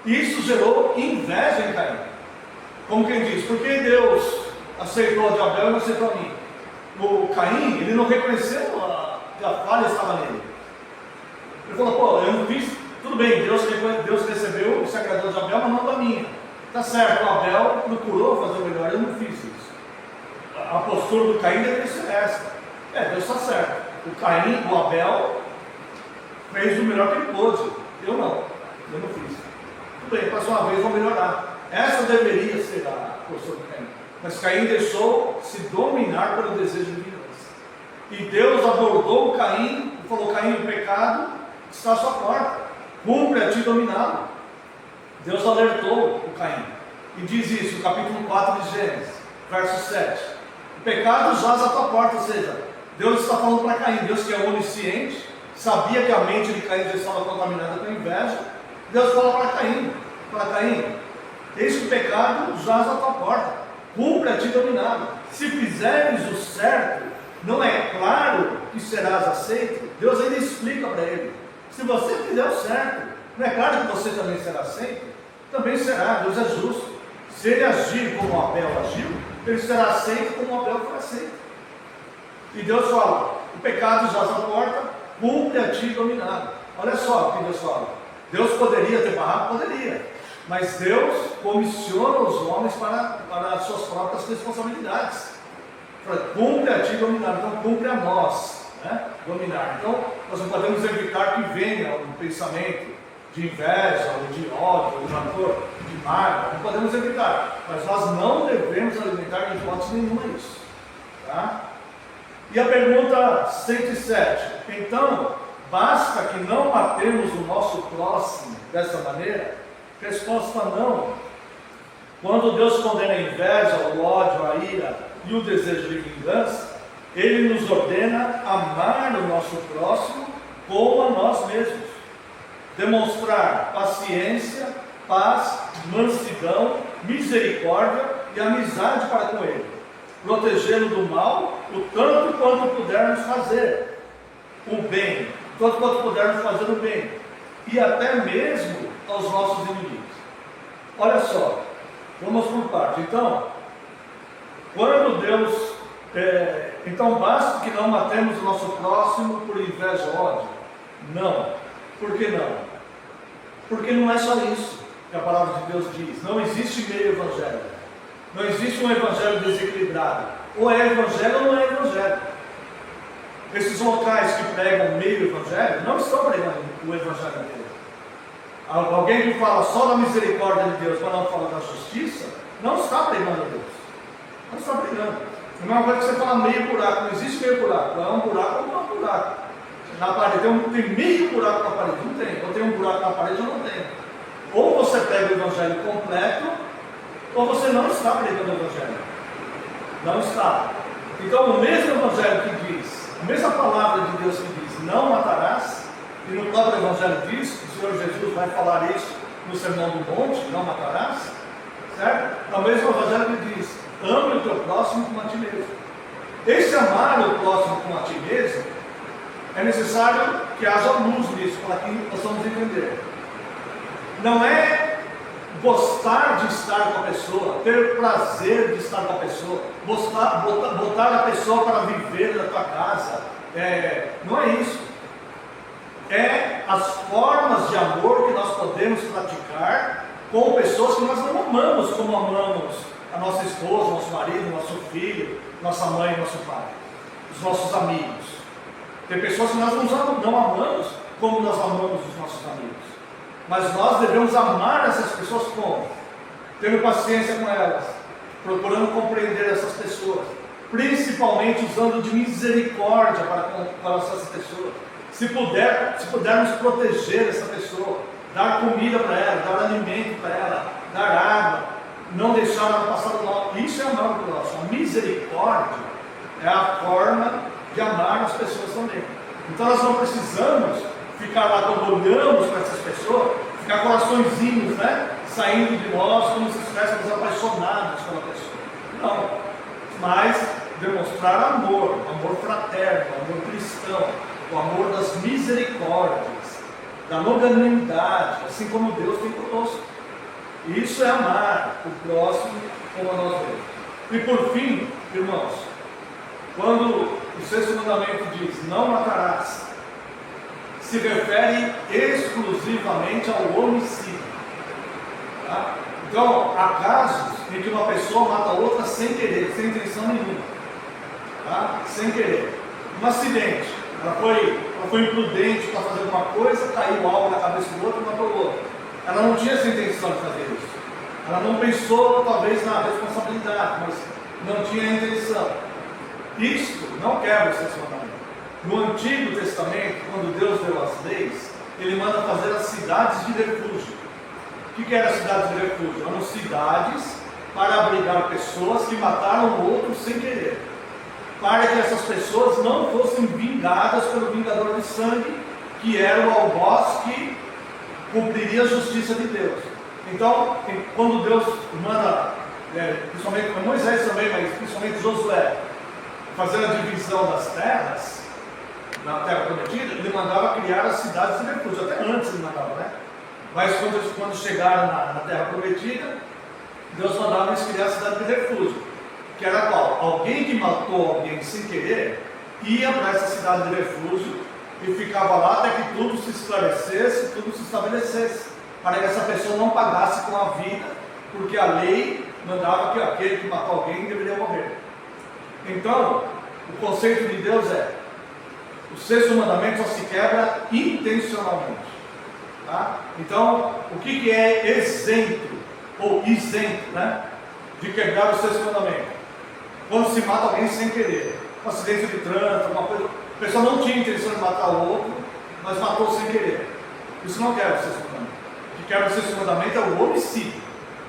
Isso gerou inveja em Caim, como quem diz, por que Deus aceitou a de Abel e não aceitou a mim? O Caim, ele não reconheceu que a falha estava nele. Ele falou, pô, eu não fiz, tudo bem, Deus recebeu, se agradou de Abel, mas não da minha. Tá certo, o Abel procurou fazer o melhor, eu não fiz isso. A postura do Caim deveria ser essa. Deus está certo. O Abel fez o melhor que ele pôde. Eu não fiz. Tudo bem, próxima vez vou melhorar. Essa deveria ser a postura do Caim. Mas Caim deixou se dominar pelo desejo de vingança. E Deus abordou Caim e falou, Caim, o pecado está à sua porta. Cumpre a ti dominá-lo. Deus alertou o Caim. E diz isso no capítulo 4 de Gênesis, verso 7. O pecado jaz à tua porta, ou seja, Deus está falando para Caim, Deus que é onisciente, sabia que a mente de Caim já estava contaminada com inveja. Deus fala para Caim, eis que o pecado jaz à tua porta, cumpre a ti dominá-lo. Se fizeres o certo, não é claro que serás aceito? Deus ainda explica para ele, se você fizer o certo, não é claro que você também será aceito? Também será, Deus é justo. Se ele agir como Abel agiu, ele será aceito como Abel foi aceito. E Deus fala, o pecado jaz à porta, cumpre a ti dominá-lo. Olha só o que Deus fala. Deus poderia ter barrado? Poderia. Mas Deus comissiona os homens para as suas próprias responsabilidades. Cumpre a ti dominar, então cumpre a nós, né? Dominar. Então nós não podemos evitar que venha um pensamento de inveja, ou de ódio, ou de rancor, de mágoa, não podemos evitar, mas nós não devemos alimentar de hipótese nenhuma isso. Tá? E a pergunta 107, então, basta que não matemos o nosso próximo dessa maneira? Resposta não. Quando Deus condena a inveja, o ódio, a ira e o desejo de vingança, Ele nos ordena amar o nosso próximo como a nós mesmos. Demonstrar paciência, paz, mansidão, misericórdia e amizade para com Ele. Protegê-lo do mal, o tanto quanto pudermos fazer o bem, tanto quanto pudermos fazer o bem, e até mesmo aos nossos inimigos. Olha só, vamos por parte. Então, quando Deus... então basta que não matemos o nosso próximo por inveja ou ódio? Não. Por que não? Porque não é só isso que a palavra de Deus diz. Não existe meio evangelho. Não existe um evangelho desequilibrado. Ou é evangelho ou não é evangelho. Esses locais que pregam meio evangelho não estão pregando o evangelho de Deus. Alguém que fala só da misericórdia de Deus, mas não fala da justiça, não está pregando a Deus. Não está pregando. A mesma coisa que você fala meio buraco. Não existe meio buraco. É um buraco ou não é um buraco. Na parede, tem meio buraco na parede, não tem. Ou tem um buraco na parede ou não tem. Ou você pega o evangelho completo, ou você não está pregando o evangelho. Não está. Então, o mesmo Evangelho que diz, a mesma palavra de Deus que diz, não matarás, e no próprio Evangelho diz, que o Senhor Jesus vai falar isso no Sermão do Monte, não matarás, certo? É o mesmo Evangelho que diz, ame o teu próximo como a ti mesmo. Esse amar o próximo como a ti mesmo, é necessário que haja luz nisso, para que possamos entender. Não é gostar de estar com a pessoa, ter prazer de estar com a pessoa, botar a pessoa para viver na tua casa, não é isso. É as formas de amor que nós podemos praticar com pessoas que nós não amamos como amamos a nossa esposa, nosso marido, nosso filho, nossa mãe, nosso pai, os nossos amigos. Tem pessoas que nós não amamos como nós amamos os nossos amigos. Mas nós devemos amar essas pessoas como? Tendo paciência com elas, procurando compreender essas pessoas, principalmente usando de misericórdia para essas pessoas. Se pudermos proteger essa pessoa, dar comida para ela, dar alimento para ela, dar água, não deixar ela passar do mal. Isso é amar o próximo. A misericórdia é a forma de amar as pessoas também. Então nós não precisamos ficar lá quando olhamos para essas pessoas, ficar coraçõezinhos, né, saindo de nós como se estivéssemos apaixonados pela pessoa. Não, mas demonstrar amor fraterno, amor cristão, o amor das misericórdias, da longanimidade, assim como Deus tem conosco. Isso é amar o próximo como a nós mesmos. E por fim, irmãos, quando o sexto mandamento diz, não matarás, se refere exclusivamente ao homicídio. Tá? Então, há casos em que uma pessoa mata outra sem querer, sem intenção nenhuma. Tá? Sem querer. Um acidente. Ela foi imprudente para fazer alguma coisa, caiu algo na cabeça do outro e matou o outro. Ela não tinha essa intenção de fazer isso. Ela não pensou, talvez, na responsabilidade, mas não tinha a intenção. Isto não quebra o sexto mandamento. No Antigo Testamento, quando Deus deu as leis, Ele manda fazer as cidades de refúgio. O que era cidades de refúgio? Eram cidades para abrigar pessoas que mataram outros sem querer, para que essas pessoas não fossem vingadas pelo vingador de sangue, que era o algoz que cumpriria a justiça de Deus. Então, quando Deus manda, principalmente com Moisés também, mas principalmente Josué, fazer a divisão das terras, na terra prometida, ele mandava criar as cidades de refúgio. Até antes ele mandava, né? Mas quando chegaram na terra prometida, Deus mandava eles criar a cidade de refúgio, que era qual? Alguém que matou alguém sem querer, ia para essa cidade de refúgio e ficava lá até que tudo se esclarecesse, tudo se estabelecesse, para que essa pessoa não pagasse com a vida, porque a lei mandava que aquele que matou alguém deveria morrer. Então, o conceito de Deus é, o sexto mandamento só se quebra intencionalmente. Tá? Então, o que é exemplo, ou isento, né, de quebrar o sexto mandamento? Quando se mata alguém sem querer, um acidente de trânsito, alguma coisa, a pessoa não tinha intenção de matar o outro, mas matou sem querer. Isso não quebra o sexto mandamento. O que quebra o sexto mandamento é o homicídio.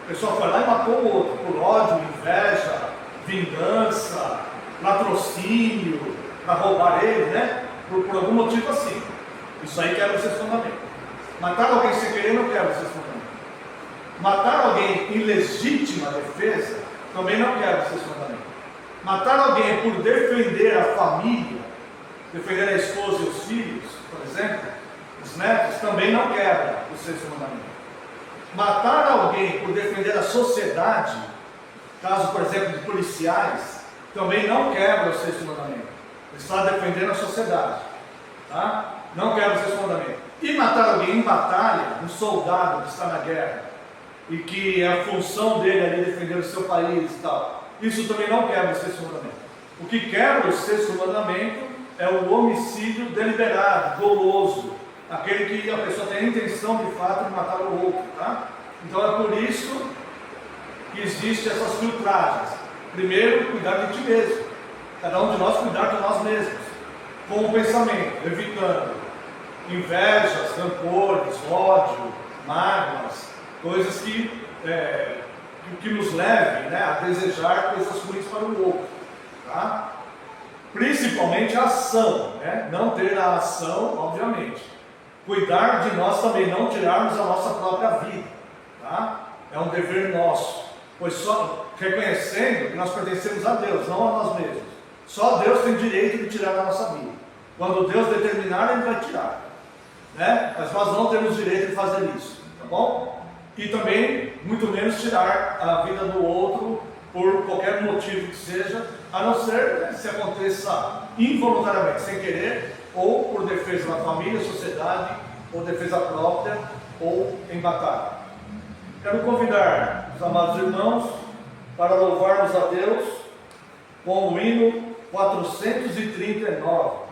A pessoa foi lá e matou o outro, por ódio, inveja, vingança, latrocínio, para roubar ele, né? Por algum motivo assim. Isso aí quebra o sexto mandamento. Matar alguém sem querer não quebra o sexto mandamento. Matar alguém em legítima defesa também não quebra o sexto mandamento. Matar alguém por defender a família, defender a esposa e os filhos, por exemplo, os netos, também não quebra o sexto mandamento. Matar alguém por defender a sociedade, caso, por exemplo, de policiais, também não quebra o sexto mandamento. Ele está defendendo a sociedade, tá? Não quebra o sexto mandamento. E matar alguém em batalha, um soldado que está na guerra, e que é a função dele ali defender o seu país e tal, isso também não quebra o sexto mandamento. O que quebra o sexto mandamento é o homicídio deliberado, doloso, aquele que a pessoa tem a intenção de fato de matar o outro, tá? Então é por isso que existem essas filtragens. Primeiro, cuidar de ti mesmo. Cada um de nós cuidar de nós mesmos, com o pensamento, evitando invejas, rancores, ódio, mágoas, coisas que nos levem, né, a desejar coisas ruins para o outro. Tá? principalmente a ação, né? Não ter a ação, obviamente. Cuidar de nós também, não tirarmos a nossa própria vida, tá? É um dever nosso, pois só reconhecendo que nós pertencemos a Deus, não a nós mesmos. Só Deus tem direito de tirar da nossa vida. Quando Deus determinar, Ele vai tirar, né? Mas nós não temos direito de fazer isso, tá bom? E também, muito menos tirar a vida do outro por qualquer motivo que seja, a não ser, né, se aconteça involuntariamente, sem querer, ou por defesa da família, sociedade, ou defesa própria, ou em batalha. Quero convidar os amados irmãos para louvarmos a Deus com o hino 439.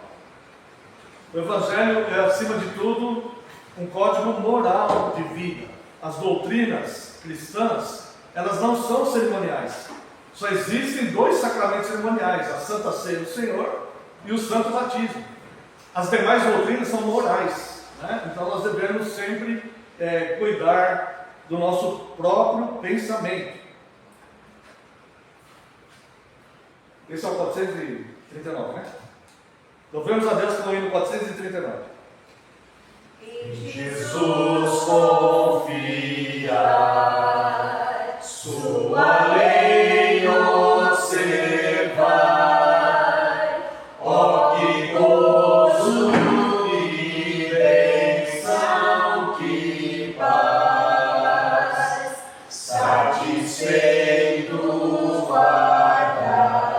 O Evangelho é, acima de tudo, um código moral de vida. As doutrinas cristãs, elas não são cerimoniais. Só existem dois sacramentos cerimoniais, a Santa Ceia do Senhor e o Santo Batismo. As demais doutrinas são morais, né? Então nós devemos sempre cuidar do nosso próprio pensamento. Esse é o 439, né? Louvemos a Deus com o hino 439. Em Jesus confia, sua lei observar, ó que gozo e bênção, que paz, satisfeito guardar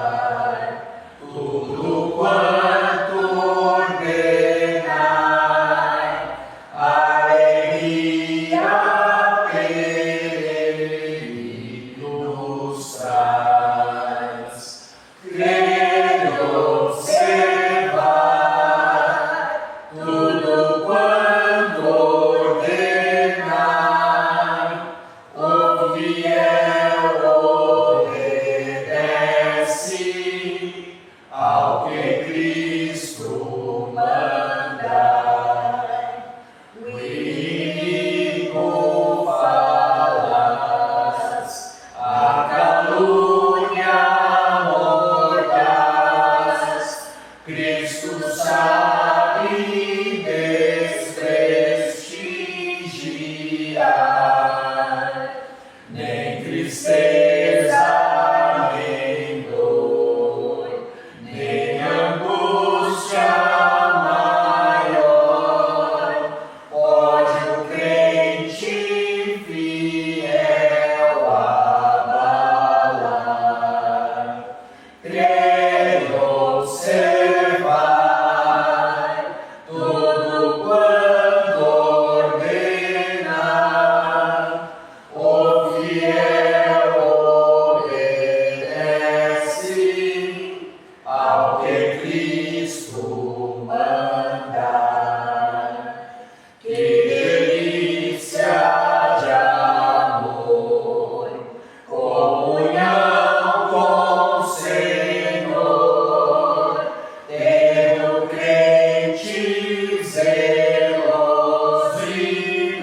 tudo quanto ordenai, alegria peregrinos traz. Crer e observar tudo quanto ordenai, o fiel obedece ao que Cristo mandar. O inimigo falas, a calúnia mordaz, Cristo sabe desprestigiar, nem tristeza, nem dor, nem angústia maior, pode o crente fiel abalar. Crer e observar tudo quanto ordenar, o fiel obedece ao que Cristo mandar. Que delícia de amor, comunhão com o Senhor, ter o crente zeloso e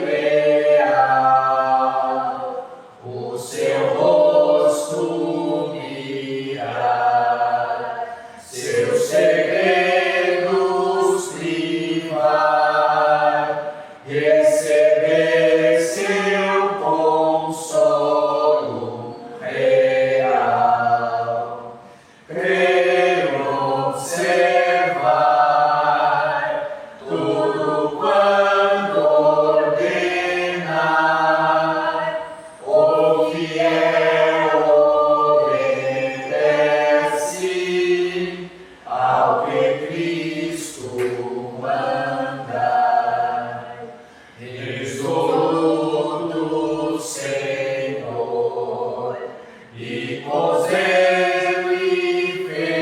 leal, o seu rosto mirar, seus segredos privar, receber seu consolo real. Crer e observar tudo quanto ordenar, o fiel obedece ao que Cristo mandar. Resoluto, Senhor, e com zelo e fé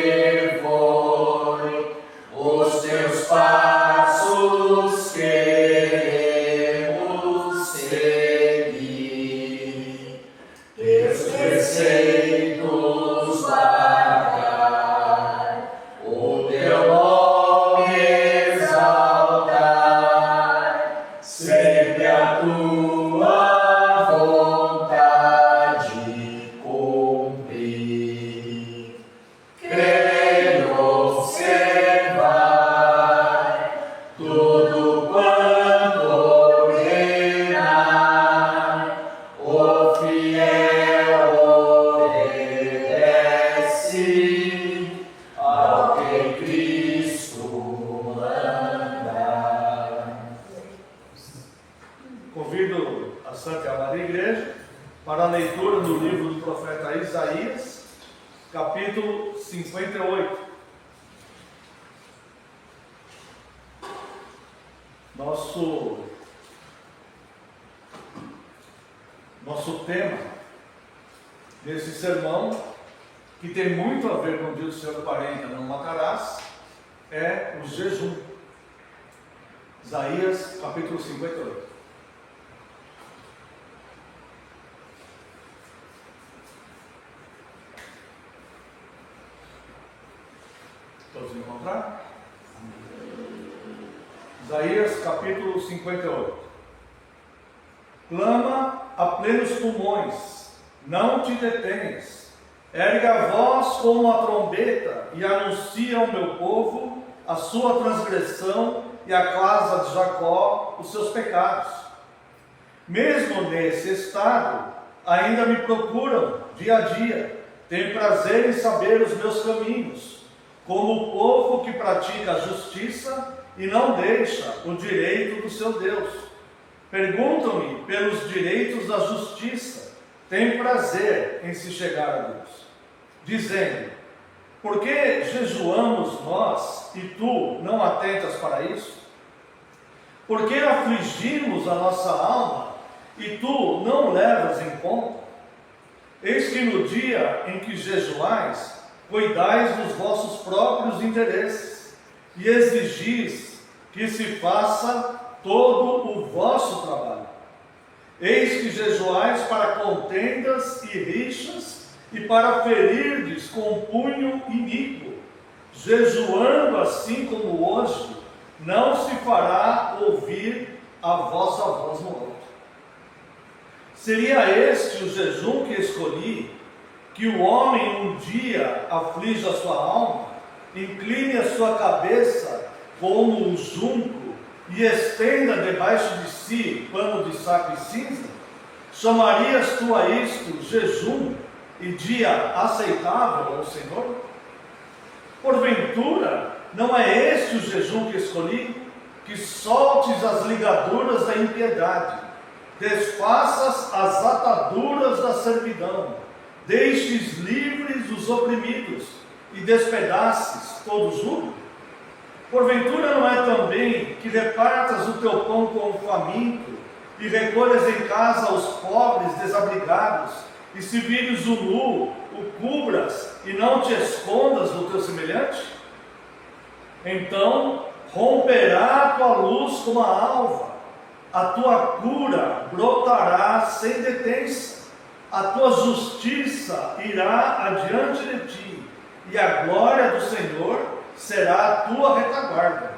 Isaías, capítulo 58. Nosso tema desse sermão, que tem muito a ver com o dia do Senhor 40, não matarás, é o jejum. Isaías, capítulo 58. Todos encontraram? Isaías, capítulo 58. Clama a plenos pulmões, não te detenhas. Ergue a voz como a trombeta e anuncia ao meu povo a sua transgressão e à casa de Jacó os seus pecados. Mesmo nesse estado, ainda me procuram dia a dia, têm prazer em saber os meus caminhos, como o povo que pratica a justiça e não deixa o direito do seu Deus. Perguntam-me pelos direitos da justiça, têm prazer em se chegar a Deus, dizendo: por que jejuamos nós e tu não atentas para isso? Por que afligimos a nossa alma e tu não levas em conta? Eis que no dia em que jejuais, cuidais dos vossos próprios interesses e exigis que se faça todo o vosso trabalho. Eis que jejuais para contendas e rixas e para ferirdes com punho iníquo. Jejuando assim como hoje, não se fará ouvir a vossa voz no alto. Seria este o jejum que escolhi, que o homem um dia aflige a sua alma, incline a sua cabeça como um junco e estenda debaixo de si pano de saco e cinza? Chamarias tu a isto jejum e dia aceitável ao Senhor? Porventura, não é este o jejum que escolhi? Que soltes as ligaduras da impiedade, desfaças as ataduras da servidão, deixes livres os oprimidos e despedaces todo o jugo? Porventura não é também que repartas o teu pão com o faminto e recolhas em casa os pobres desabrigados, e se vires o nu, o cubras e não te escondas do teu semelhante? Então romperá a tua luz como a alva, a tua cura brotará sem detença, a tua justiça irá adiante de ti, e a glória do Senhor será a tua retaguarda.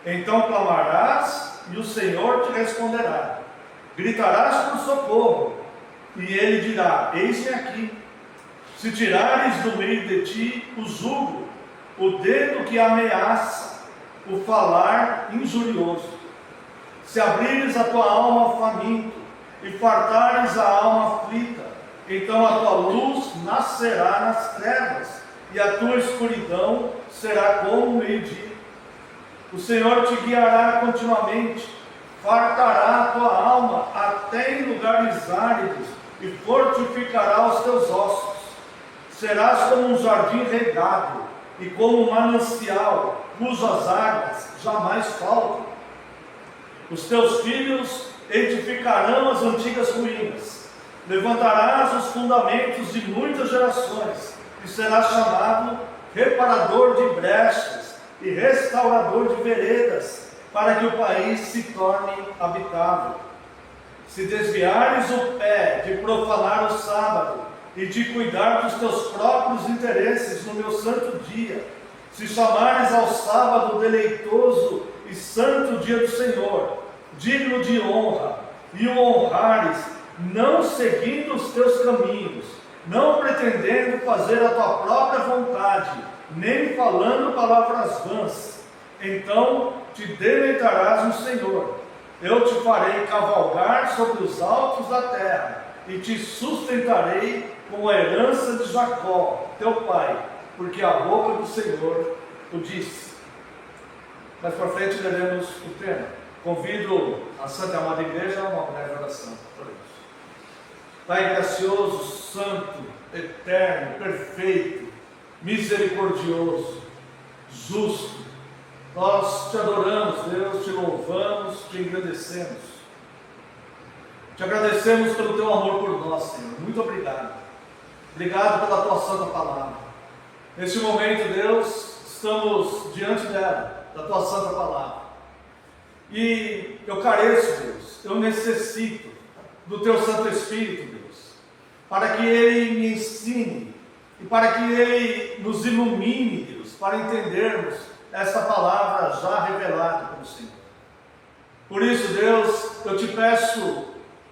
Então clamarás e o Senhor te responderá, gritarás por socorro, e ele dirá: eis-me aqui. Se tirares do meio de ti o jugo, o dedo que ameaça, o falar injurioso, se abrires a tua alma ao faminto e fartares a alma aflita, então a tua luz nascerá nas trevas e a tua escuridão será como o meio-dia. O Senhor te guiará continuamente, fartará a tua alma até em lugares áridos e fortificará os teus ossos. Serás como um jardim regado e como um manancial cujas águas jamais faltam. Os teus filhos edificarão as antigas ruínas, levantarás os fundamentos de muitas gerações e serás chamado reparador de brechas e restaurador de veredas, para que o país se torne habitável. Se desviares o pé de profanar o sábado e de cuidar dos teus próprios interesses no meu santo dia, se chamares ao sábado deleitoso e santo dia do Senhor, digno de honra, e o honrares, não seguindo os teus caminhos, não pretendendo fazer a tua própria vontade, nem falando palavras vãs, então te deleitarás no Senhor. Eu te farei cavalgar sobre os altos da terra, e te sustentarei com a herança de Jacó, teu pai, porque a boca do Senhor o disse. Mais para frente leremos o tema. Convido a Santa Amada Igreja a uma breve oração. Pai gracioso, santo, eterno, perfeito, misericordioso, justo, nós te adoramos, Deus, te louvamos, te agradecemos. Te agradecemos pelo teu amor por nós, Senhor. Muito obrigado. Obrigado pela tua santa palavra. Neste momento, Deus, estamos diante dela, da tua santa palavra. E eu careço, Deus, eu necessito do teu Santo Espírito, Deus, para que ele me ensine e para que ele nos ilumine, Deus, para entendermos essa palavra já revelada pelo Senhor. Por isso, Deus, eu te peço,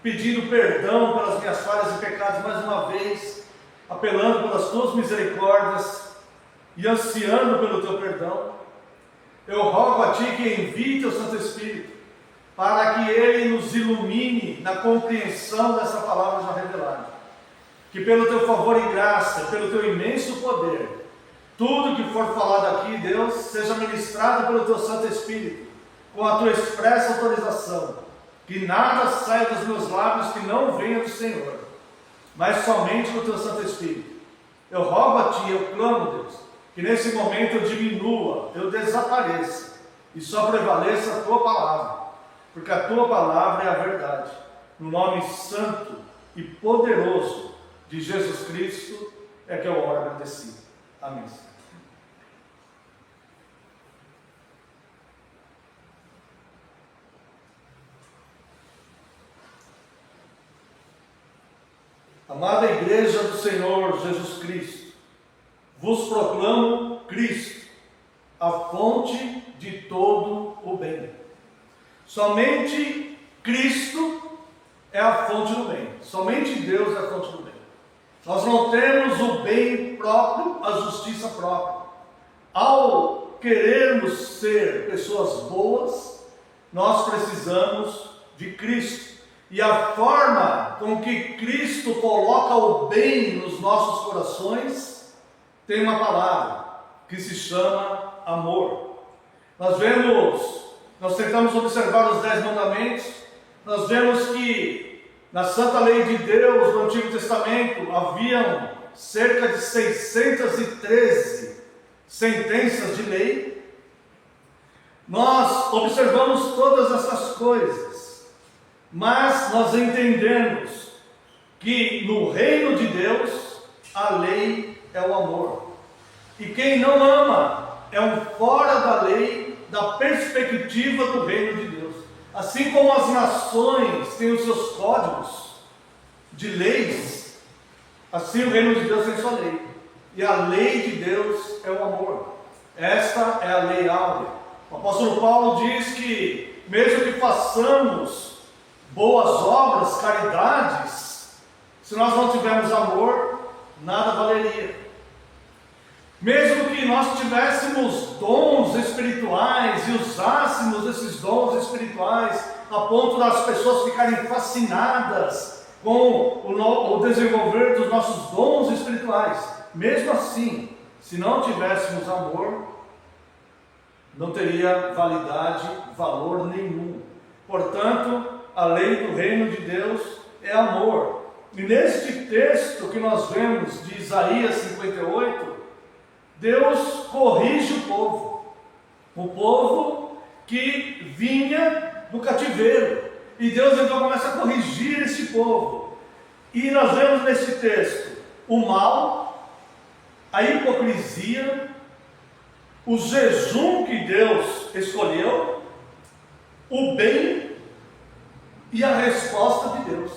pedindo perdão pelas minhas falhas e pecados mais uma vez, apelando pelas tuas misericórdias e ansiando pelo teu perdão. Eu rogo a ti que envie teu Santo Espírito para que ele nos ilumine na compreensão dessa palavra já revelada. Que pelo teu favor e graça, pelo teu imenso poder, tudo que for falado aqui, Deus, seja ministrado pelo teu Santo Espírito, com a tua expressa autorização. Que nada saia dos meus lábios que não venha do Senhor, mas somente do teu Santo Espírito. Eu rogo a ti, eu clamo, Deus, que nesse momento eu diminua, eu desapareça e só prevaleça a tua palavra, porque a tua palavra é a verdade. No nome santo e poderoso de Jesus Cristo é que eu oro agradecido. Amém. Amada Igreja do Senhor Jesus Cristo, vos proclamo Cristo, a fonte de todo o bem. Somente Cristo é a fonte do bem. Somente Deus é a fonte do bem. Nós não temos o bem próprio, a justiça própria. Ao querermos ser pessoas boas, nós precisamos de Cristo. E a forma com que Cristo coloca o bem nos nossos corações tem uma palavra que se chama amor. Nós tentamos observar os 10 mandamentos, nós vemos que na Santa Lei de Deus, no Antigo Testamento, haviam cerca de 613 sentenças de lei. Nós observamos todas essas coisas, mas nós entendemos que no reino de Deus, a lei é o amor. E quem não ama é um fora da lei, da perspectiva do reino de Deus. Assim como as nações têm os seus códigos de leis, assim o reino de Deus tem sua lei. E a lei de Deus é o amor. Esta é a lei áurea. O apóstolo Paulo diz que mesmo que façamos boas obras, caridades, se nós não tivermos amor, nada valeria. Mesmo que nós tivéssemos dons espirituais e usássemos esses dons espirituais a ponto das pessoas ficarem fascinadas com o desenvolver dos nossos dons espirituais, mesmo assim, se não tivéssemos amor, não teria validade, valor nenhum. Portanto, a lei do reino de Deus é amor. E neste texto que nós vemos de Isaías 58, Deus corrige o povo que vinha do cativeiro. E Deus então começa a corrigir esse povo. E nós vemos nesse texto o mal, a hipocrisia, o jejum que Deus escolheu, o bem e a resposta de Deus.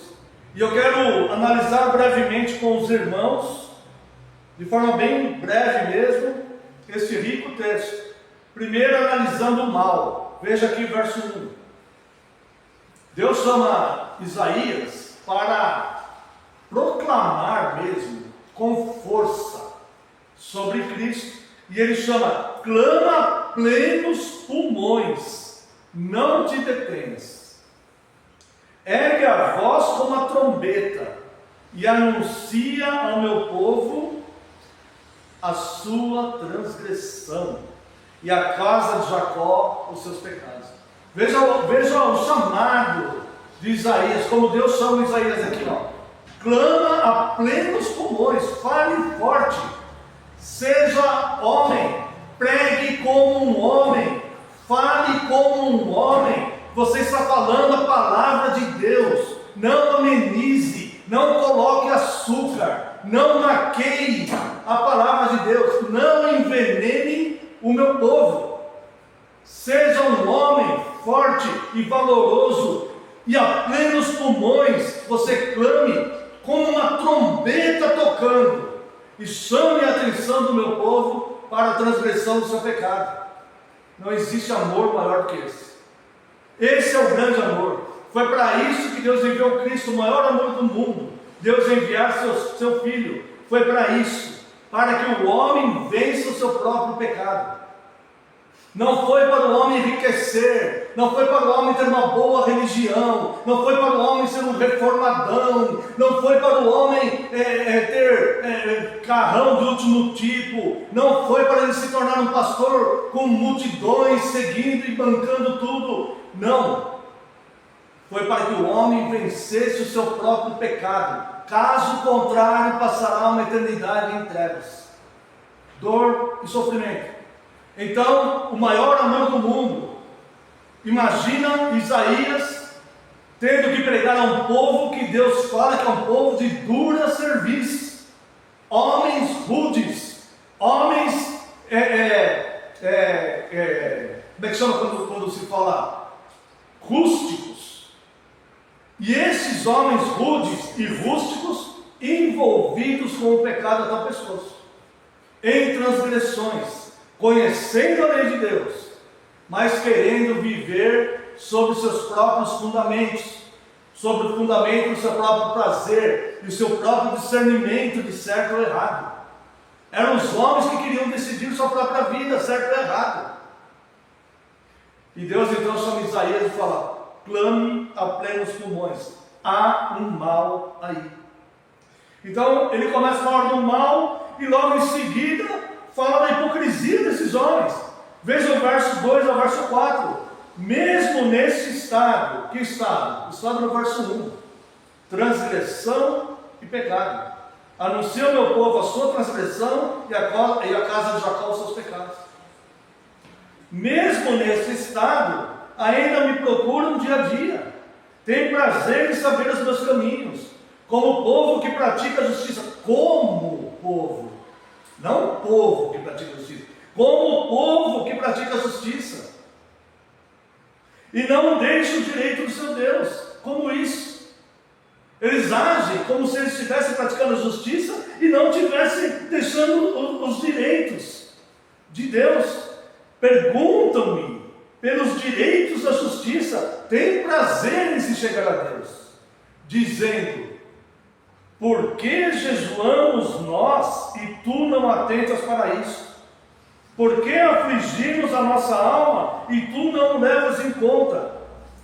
E eu quero analisar brevemente com os irmãos, de forma bem breve mesmo, esse rico texto. Primeiro analisando o mal. Veja aqui o verso 1. Deus chama Isaías para proclamar mesmo, com força, sobre Cristo. E ele chama: clama a plenos pulmões, não te detenhas. Ergue a voz como a trombeta e anuncia ao meu povo a sua transgressão e a casa de Jacó os seus pecados. Veja o chamado de Isaías, como Deus chama Isaías aqui, ó. clama a plenos pulmões, fale forte, seja homem, pregue como um homem, fale como um homem. Você está falando a palavra de Deus, não amenize, não coloque açúcar, não maqueie a palavra de Deus, não envenene o meu povo. Seja um homem forte e valoroso, e a plenos pulmões você clame como uma trombeta tocando, e chame a atenção do meu povo para a transgressão do seu pecado. Não existe amor maior do que esse. Esse é o grande amor. Foi para isso que Deus enviou Cristo, o maior amor do mundo. Deus enviar seu Filho. Foi para isso, para que o homem vença o seu próprio pecado. Não foi para o homem enriquecer, não foi para o homem ter uma boa religião, não foi para o homem ser um reformadão, não foi para o homem ter carrão de último tipo, não foi para ele se tornar um pastor com multidões seguindo e bancando tudo. Não, foi para que o homem vencesse o seu próprio pecado. Caso contrário, passará uma eternidade em trevas, dor e sofrimento. Então, o maior amor do mundo, imagina Isaías tendo que pregar a um povo que Deus fala que é um povo de dura serviço, homens rudes, homens, como é que chama quando se fala? Rústicos. E esses homens rudes e rústicos envolvidos com o pecado até o pescoço, em transgressões, conhecendo a lei de Deus, mas querendo viver sobre os seus próprios fundamentos, sobre o fundamento do seu próprio prazer e o seu próprio discernimento de certo ou errado. Eram os homens que queriam decidir sua própria vida, certo ou errado. E Deus então chama Isaías e fala: clame a plenos pulmões, há um mal aí. Então ele começa a falar do mal e logo em seguida fala da hipocrisia desses homens. Veja o verso 2 ao verso 4. Mesmo nesse estado, que estado? O estado no verso 1. Transgressão e pecado. Anuncia ao meu povo a sua transgressão e a casa de Jacó os seus pecados. Mesmo nesse estado, ainda me procuram dia a dia. Tem prazer em saber os meus caminhos. Como povo que pratica a justiça. Como povo. Não o povo que pratica a justiça, como o povo que pratica a justiça, e não deixa o direito do seu Deus. Como isso? Eles agem como se eles estivessem praticando a justiça e não estivessem deixando os direitos de Deus. Perguntam-me pelos direitos da justiça, têm prazer em se chegar a Deus, dizendo: por que jejuamos nós e tu não atentas para isso? Por que afligimos a nossa alma e tu não levas em conta?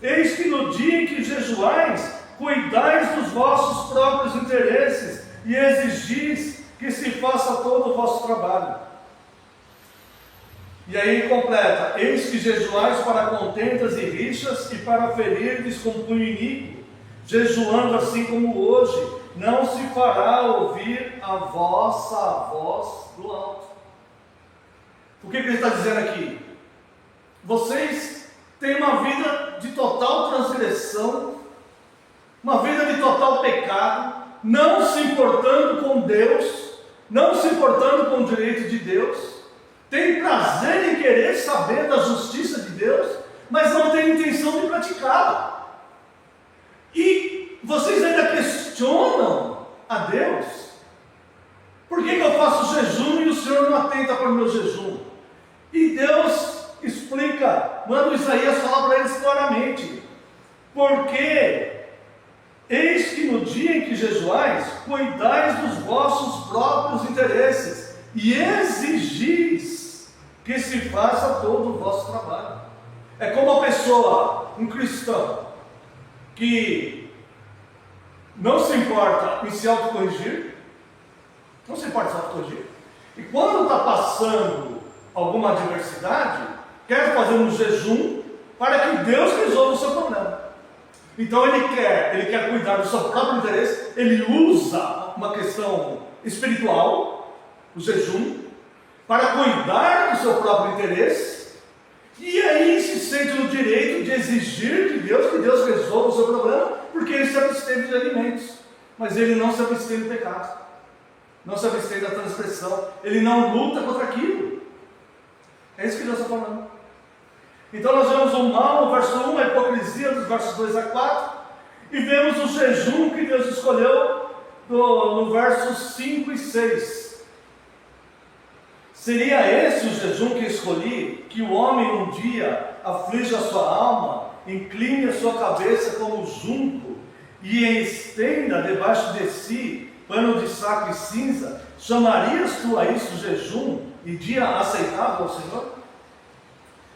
Eis que no dia em que jejuais, cuidais dos vossos próprios interesses e exigis que se faça todo o vosso trabalho. E aí completa: eis que jejuais para contendas e rixas e para ferirdes com punho iníquo, jejuando assim como hoje, não se fará ouvir a vossa voz do alto. O que ele está dizendo aqui? Vocês têm uma vida de total transgressão, uma vida de total pecado, não se importando com Deus, não se importando com o direito de Deus, tem prazer em querer saber da justiça de Deus, mas não tem intenção de praticá-la. E vocês ainda questionam a Deus: por que eu faço jejum e o Senhor não atenta para o meu jejum? E Deus explica, manda o Isaías falar para eles claramente: porque eis que no dia em que jejuais, cuidais dos vossos próprios interesses e exigis que se faça todo o vosso trabalho. É como a pessoa, um cristão, que não se importa em se autocorrigir, não se importa em se autocorrigir, e quando está passando alguma adversidade, quer fazer um jejum para que Deus resolva o seu problema. Então ele quer cuidar do seu próprio interesse, ele usa uma questão espiritual, o jejum, para cuidar do seu próprio interesse, e aí se sente no direito de exigir de Deus que Deus resolva o seu problema, porque ele se absteve de alimentos, mas ele não se abstém do pecado, não se abstém da transgressão, ele não luta contra aquilo. É isso que Deus está falando. Então nós vemos o mal no verso 1, a hipocrisia dos versos 2 a 4, e vemos o jejum que Deus escolheu no versos 5 e 6. Seria esse o jejum que escolhi, que o homem um dia aflige a sua alma, incline a sua cabeça como junco, e estenda debaixo de si pano de saco e cinza? Chamarias tu a isso jejum e dia aceitável ao Senhor?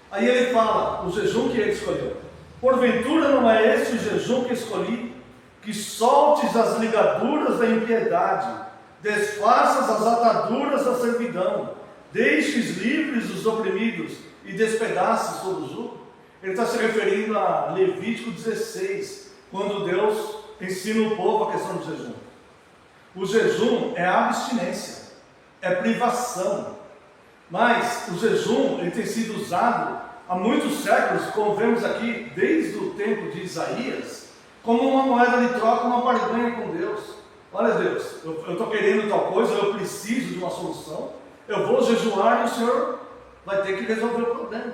Aí ele fala, o jejum que ele escolheu. Porventura não é esse o jejum que escolhi, que soltes as ligaduras da impiedade, desfaças as ataduras da servidão, deixes livres os oprimidos e despedaces todo o jugo? Ele está se referindo a Levítico 16, quando Deus ensina o povo a questão do jejum. O jejum é abstinência, é privação. Mas o jejum ele tem sido usado há muitos séculos, como vemos aqui, desde o tempo de Isaías, como uma moeda de troca, uma barganha com Deus. Olha Deus, eu estou querendo tal coisa, eu preciso de uma solução, eu vou jejuar e o Senhor vai ter que resolver o problema.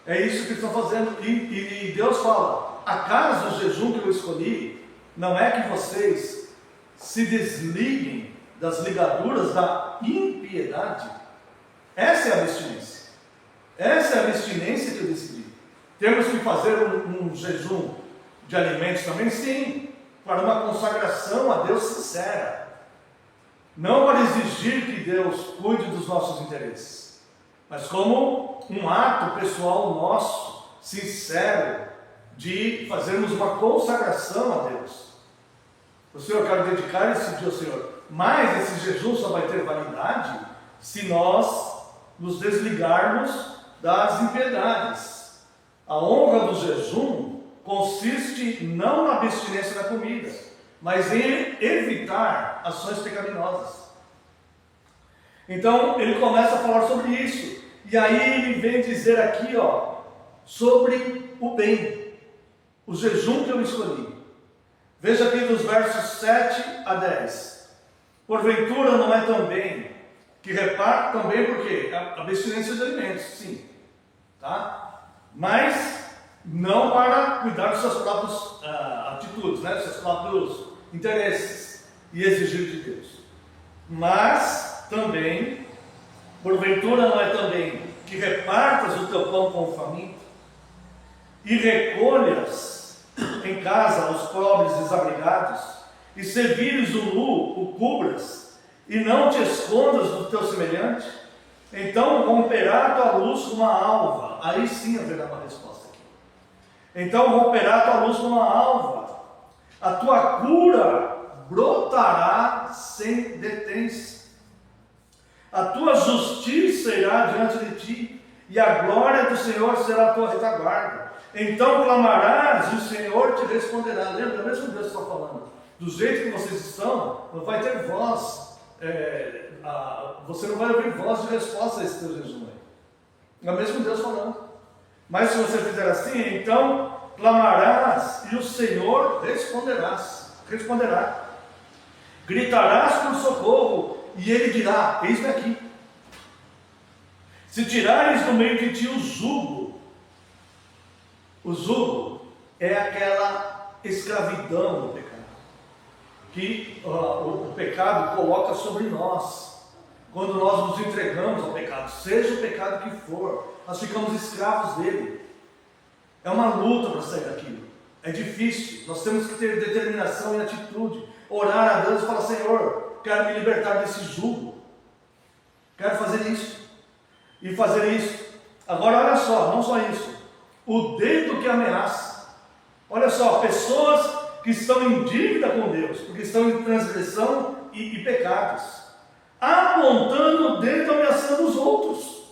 É isso que eles estão fazendo. E Deus fala, acaso o jejum que eu escolhi não é que vocês se desliguem das ligaduras da impiedade? Essa é a abstinência. Essa é a abstinência que eu decidi. Temos que fazer um jejum de alimentos também? Sim, para uma consagração a Deus sincera. Não para exigir que Deus cuide dos nossos interesses, mas como um ato pessoal nosso, sincero, de fazermos uma consagração a Deus. O Senhor, eu quero dedicar esse dia ao Senhor, mas esse jejum só vai ter validade se nós nos desligarmos das impiedades. A honra do jejum consiste não na abstinência da comida, mas em evitar ações pecaminosas. Então ele começa a falar sobre isso, e aí ele vem dizer aqui, sobre o bem, o jejum que eu escolhi. Veja aqui dos versos 7 a 10. Porventura não é também que reparte também, porque a abstinência de alimentos, sim, tá? Mas não para cuidar dos seus próprios atitudes, dos seus próprios interesses e exigir de Deus. Mas também, porventura não é também que repartas o teu pão com o faminto e recolhas em casa os pobres desabrigados, e se vires o nu, o cubras, e não te escondas do teu semelhante? Então romperá a tua luz como a alva. Aí sim haverá uma resposta aqui. Então romperá a tua luz como a alva, a tua cura brotará sem detens, a tua justiça irá diante de ti, e a glória do Senhor será a tua retaguarda. Então clamarás e o Senhor te responderá. Lembra mesmo Deus está falando? Do jeito que vocês estão, não vai ter voz, você não vai ouvir voz de resposta a esse teu jejum aí. É mesmo Deus falando. Mas se você fizer assim, então clamarás e o Senhor responderá. Gritarás por socorro e Ele dirá, eis-me aqui. Se tirares do meio de ti o jugo é aquela escravidão do pecado, que o pecado coloca sobre nós, quando nós nos entregamos ao pecado, seja o pecado que for, nós ficamos escravos dele. É uma luta para sair daquilo, é difícil, nós temos que ter determinação e atitude, orar a Deus e falar, Senhor, quero me libertar desse jugo, quero fazer isso, e fazer isso. Agora olha só, não só isso, o dedo que ameaça, olha só, pessoas que estão em dívida com Deus, porque estão em transgressão e pecados, apontando o dedo, ameaçando os outros,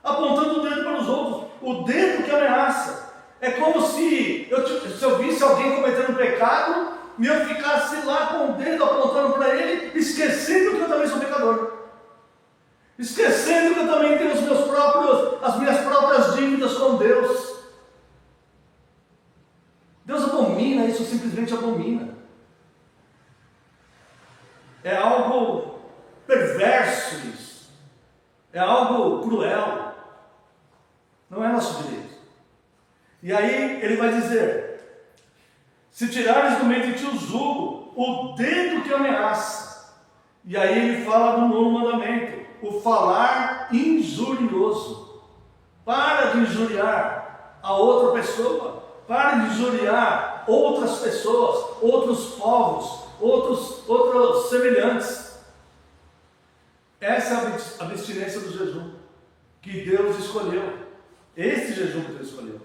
apontando o dedo para os outros, o dedo que ameaça. É como se eu visse alguém cometendo um pecado e eu ficasse lá com o dedo apontando para ele, esquecendo que eu também sou pecador. Esquecendo que eu também tenho as minhas próprias dívidas com Deus. Deus abomina isso, simplesmente abomina. É algo perverso isso. É algo cruel. Não é nosso direito. E aí ele vai dizer: se tirares do meio de ti o jugo, o dedo que ameaça. E aí ele fala do novo mandamento: o falar injurioso. Para de injuriar a outra pessoa. Para de injuriar outras pessoas, outros povos, outros semelhantes. Essa é a abstinência do jejum que Deus escolheu. Esse jejum que Deus escolheu.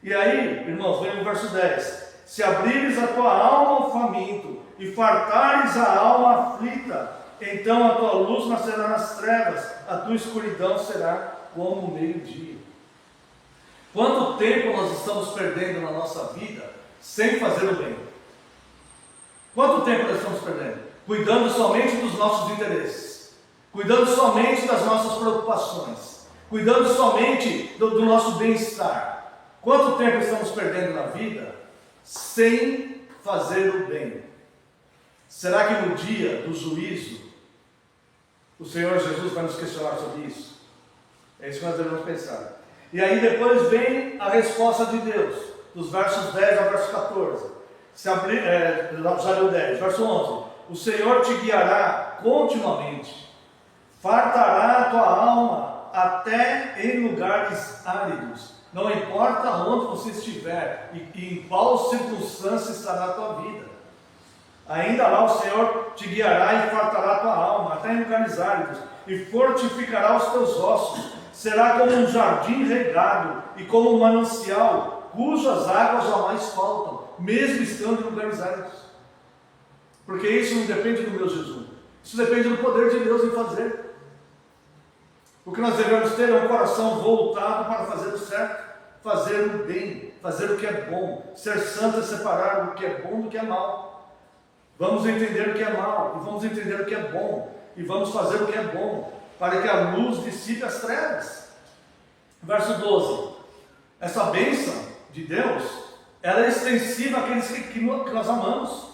E aí, irmãos, vem no verso 10. Se abrires a tua alma ao faminto e fartares a alma aflita, então a tua luz nascerá nas trevas, a tua escuridão será como o meio-dia. Quanto tempo nós estamos perdendo na nossa vida sem fazer o bem? Quanto tempo nós estamos perdendo? Cuidando somente dos nossos interesses, cuidando somente das nossas preocupações, cuidando somente do nosso bem-estar. Quanto tempo estamos perdendo na vida sem fazer o bem? Será que no dia do juízo o Senhor Jesus vai nos questionar sobre isso? É isso que nós devemos pensar. E aí depois vem a resposta de Deus, dos versos 10 ao verso 14. Já deu 10, verso 11. O Senhor te guiará continuamente, fartará a tua alma até em lugares áridos. Não importa onde você estiver e em qual circunstância estará a tua vida. Ainda lá o Senhor te guiará e fartará a tua alma, até em lugares áridos, e fortificará os teus ossos. Será como um jardim regado e como um manancial, cujas águas jamais faltam, mesmo estando em lugares áridos. Porque isso não depende do meu jejum. Isso depende do poder de Deus em fazer. O que nós devemos ter é um coração voltado para fazer o certo, fazer o bem, fazer o que é bom. Ser santo é separar o que é bom do que é mal. Vamos entender o que é mal e vamos entender o que é bom. E vamos fazer o que é bom, para que a luz dissipe as trevas. Verso 12. Essa bênção de Deus, ela é extensiva àqueles que nós amamos.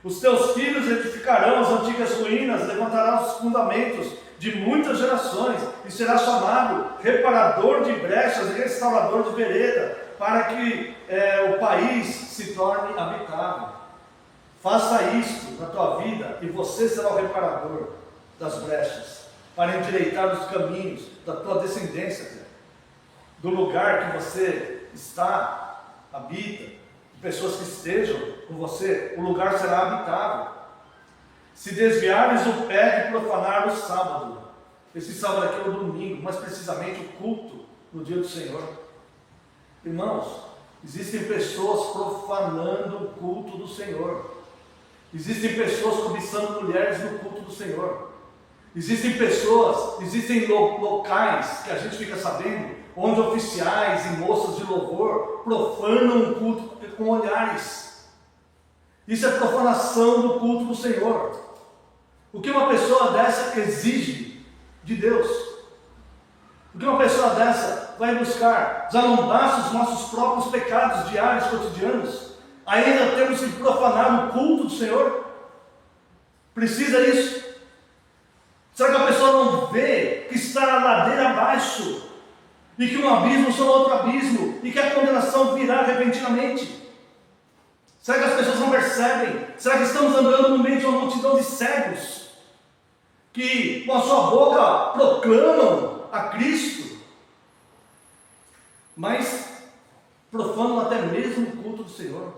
Os teus filhos edificarão as antigas ruínas, levantarão os fundamentos de muitas gerações, e será chamado reparador de brechas e restaurador de vereda, para que o país se torne habitável. Faça isto na tua vida, e você será o reparador das brechas, para endireitar os caminhos da tua descendência, do lugar que você está, habita, de pessoas que estejam com você, o lugar será habitável. Se desviares o pé de profanar o sábado, esse sábado aqui é o domingo, mais precisamente o culto no dia do Senhor. Irmãos, existem pessoas profanando o culto do Senhor. Existem pessoas cobiçando mulheres no culto do Senhor. Existem pessoas, existem locais que a gente fica sabendo, onde oficiais e moças de louvor profanam o culto com olhares. Isso é profanação do culto do Senhor. O que uma pessoa dessa exige de Deus? O que uma pessoa dessa vai buscar? Já não basta os nossos próprios pecados diários, cotidianos? Ainda temos que profanar o culto do Senhor? Precisa isso? Será que a pessoa não vê que está na ladeira abaixo? E que um abismo são outro abismo? E que a condenação virá repentinamente? Será que as pessoas não percebem? Será que estamos andando no meio de uma multidão de cegos? Que com a sua boca proclamam a Cristo, mas profanam até mesmo o culto do Senhor.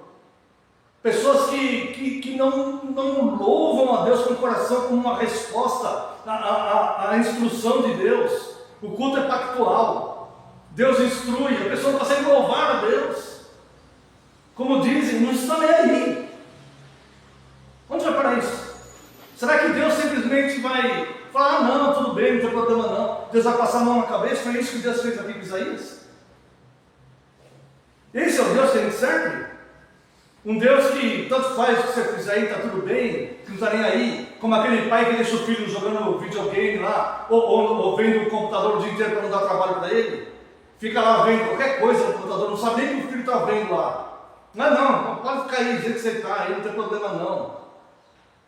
Pessoas que não louvam a Deus com o coração como uma resposta à instrução de Deus. O culto é pactual. Deus instrui, a pessoa não consegue louvar a Deus. Como dizem, não está nem aí. Onde vai parar isso? Será que Deus simplesmente vai falar, não, tudo bem, não tem problema não. Deus vai passar a mão na cabeça? Foi isso que Deus fez aqui com Isaías? Esse é o Deus que a gente serve? Um Deus que tanto faz o que você fizer aí, está tudo bem, que não está nem aí, como aquele pai que deixa o filho jogando videogame lá, ou vendo o computador o dia inteiro para não dar trabalho para ele, fica lá vendo qualquer coisa no computador, não sabe nem o que o filho está vendo lá. Não, pode ficar aí do jeito que você está, aí não tem problema não.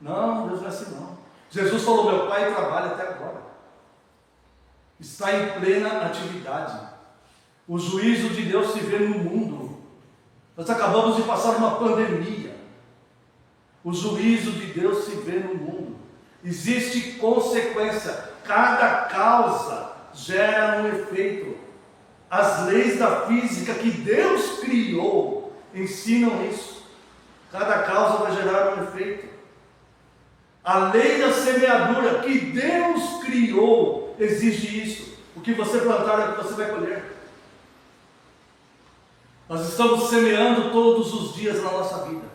Não, Deus não é assim não. Jesus falou, meu pai trabalha até agora. Está em plena atividade. O juízo de Deus se vê no mundo. Nós acabamos de passar uma pandemia. O juízo de Deus se vê no mundo. Existe consequência. Cada causa gera um efeito. As leis da física que Deus criou ensinam isso. Cada causa vai gerar um efeito. A lei da semeadura que Deus criou exige isso. O que você plantar é o que você vai colher. Nós estamos semeando todos os dias na nossa vida.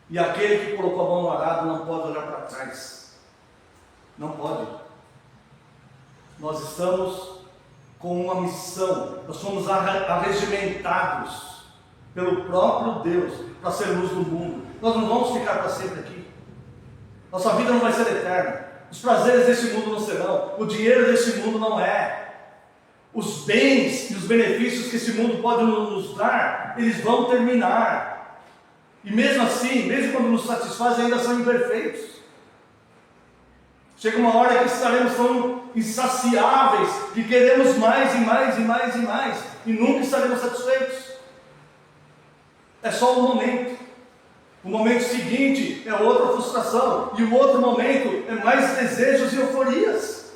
E aquele que colocou a mão no arado não pode olhar para trás. Não pode. Nós estamos com uma missão. Nós somos arregimentados pelo próprio Deus para ser luz do mundo. Nós não vamos ficar para sempre aqui. Nossa vida não vai ser eterna. Os prazeres deste mundo não serão. O dinheiro deste mundo não é. Os bens e os benefícios que esse mundo pode nos dar, eles vão terminar. E mesmo assim, mesmo quando nos satisfazem, ainda são imperfeitos. Chega uma hora que estaremos tão insaciáveis, que queremos mais e mais e mais e mais, e nunca estaremos satisfeitos. É só um momento. O momento seguinte é outra frustração, e o outro momento é mais desejos e euforias.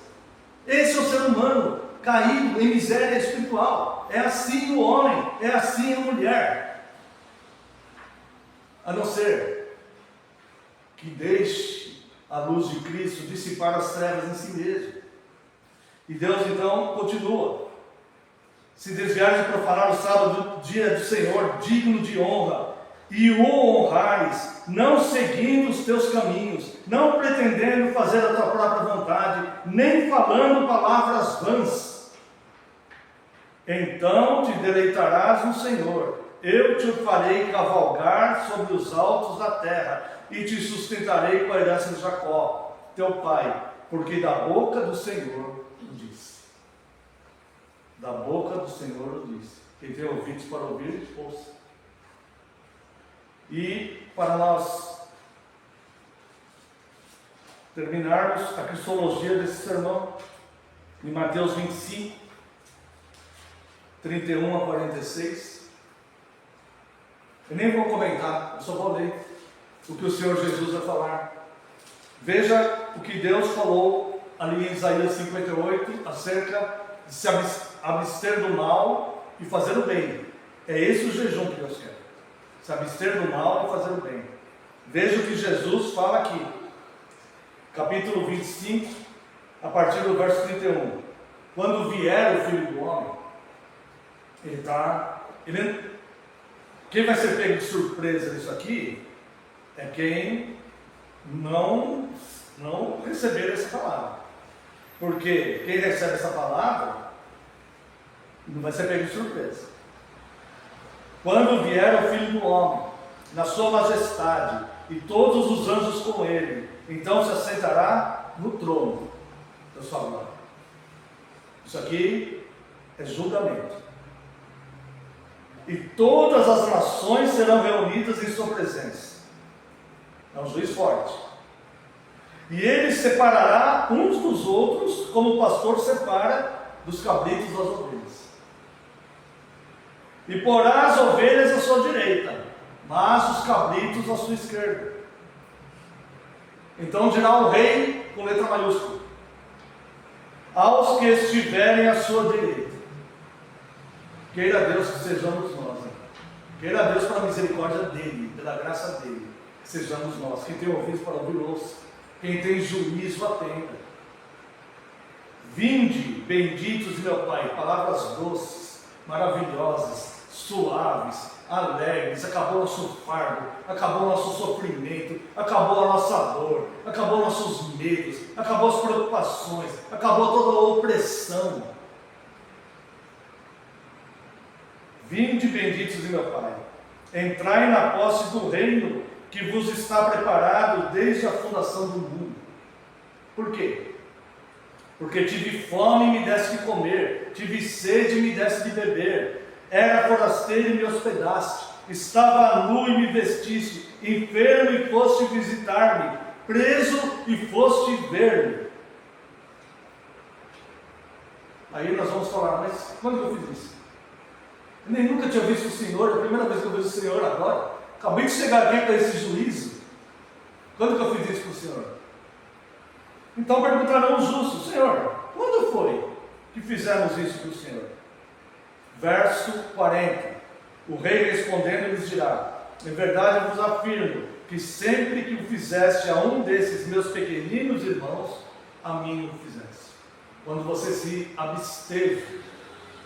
Esse é o ser humano caído em miséria espiritual. É assim o homem, é assim a mulher. A não ser que deixe a luz de Cristo dissipar as trevas em si mesmo. E Deus então continua: se desviares de profanar o sábado, dia do Senhor, digno de honra, e o honrares, não seguindo os teus caminhos, não pretendendo fazer a tua própria vontade, nem falando palavras vãs, então te deleitarás no Senhor. Eu te farei cavalgar sobre os altos da terra, e te sustentarei com a herança de Jacó, teu pai, porque da boca do Senhor o disse. Da boca do Senhor o disse. Quem tem ouvidos para ouvir, ouça. E para nós terminarmos a cristologia desse sermão, em Mateus 25, 31 a 46, eu nem vou comentar, eu só vou ler o que o Senhor Jesus vai falar. Veja o que Deus falou ali em Isaías 58, acerca de se abster do mal e fazer o bem. É esse o jejum que Deus quer. Se abster do mal e fazer o bem. Veja o que Jesus fala aqui. Capítulo 25, a partir do verso 31. Quando vier o Filho do Homem, quem vai ser pego de surpresa nisso aqui é quem não receber essa palavra. Porque quem recebe essa palavra não vai ser pego de surpresa. Quando vier o Filho do Homem, na sua majestade, e todos os anjos com ele, então se assentará no trono da sua glória. Isso aqui é julgamento. E todas as nações serão reunidas em sua presença. É um juiz forte. E ele separará uns dos outros, como o pastor separa dos cabritos das ovelhas. E porá as ovelhas à sua direita, mas os cabritos à sua esquerda. Então dirá o rei, com letra maiúscula, aos que estiverem à sua direita: queira Deus que sejamos nós, né? Queira Deus pela misericórdia dele, pela graça dele, que sejamos nós. Quem tem ouvidos para ouvir, ouça. Quem tem juízo, atenda. Vinde, benditos de meu Pai, palavras doces, maravilhosas, suaves, alegres. Acabou o nosso fardo, acabou o nosso sofrimento, acabou a nossa dor, acabou nossos medos, acabou as preocupações, acabou toda a opressão. Vinde, benditos de meu Pai, entrai na posse do reino que vos está preparado desde a fundação do mundo. Por quê? Porque tive fome e me deste de comer, tive sede e me deste de beber, era forasteiro e me hospedaste, estava nu e me vestiste, enfermo e foste visitar-me, preso e foste ver-me. Aí nós vamos falar, mas quando eu fiz isso? Eu nem nunca tinha visto o Senhor, é a primeira vez que eu vejo o Senhor agora. Acabei de chegar aqui para esse juízo. Quando que eu fiz isso para o Senhor? Então perguntarão os justos: Senhor, quando foi que fizemos isso para o Senhor? Verso 40. O rei respondendo lhes dirá: em verdade eu vos afirmo que sempre que o fizeste a um desses meus pequeninos irmãos, a mim o fizeste. Quando você se absteve,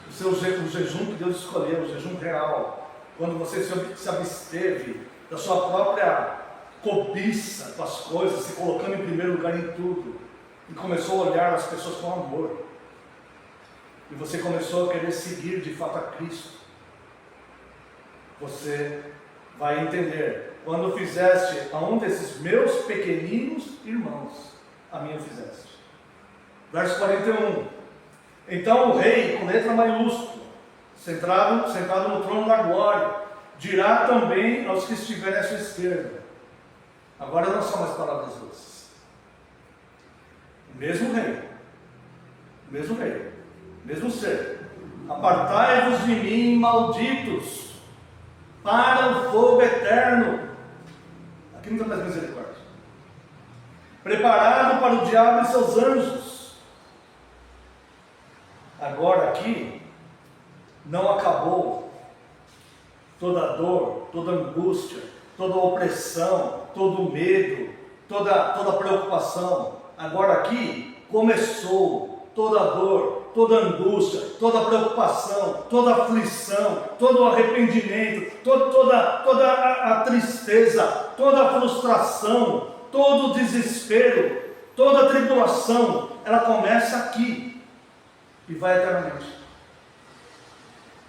o jejum que Deus escolheu, o jejum real, quando você se absteve da sua própria cobiça com as coisas, se colocando em primeiro lugar em tudo, e começou a olhar as pessoas com amor, e você começou a querer seguir de fato a Cristo, você vai entender: quando fizeste a um desses meus pequeninos irmãos, a mim o fizeste. Verso 41. Então o rei, com letra maiúscula, sentado no trono da glória, dirá também aos que estiverem à sua esquerda. Agora não são mais palavras doces. O mesmo rei, mesmo ser: apartai-vos de mim, malditos, para o fogo eterno. Aqui não tem mais misericórdia. Preparado para o diabo e seus anjos. Agora aqui não acabou toda a dor, toda a angústia, toda a opressão, todo o medo, toda a preocupação. Agora aqui começou toda a dor, toda a angústia, toda a preocupação, toda a aflição, todo o arrependimento, toda a tristeza, toda a frustração, todo o desespero, toda a tribulação. Ela começa aqui e vai eternamente.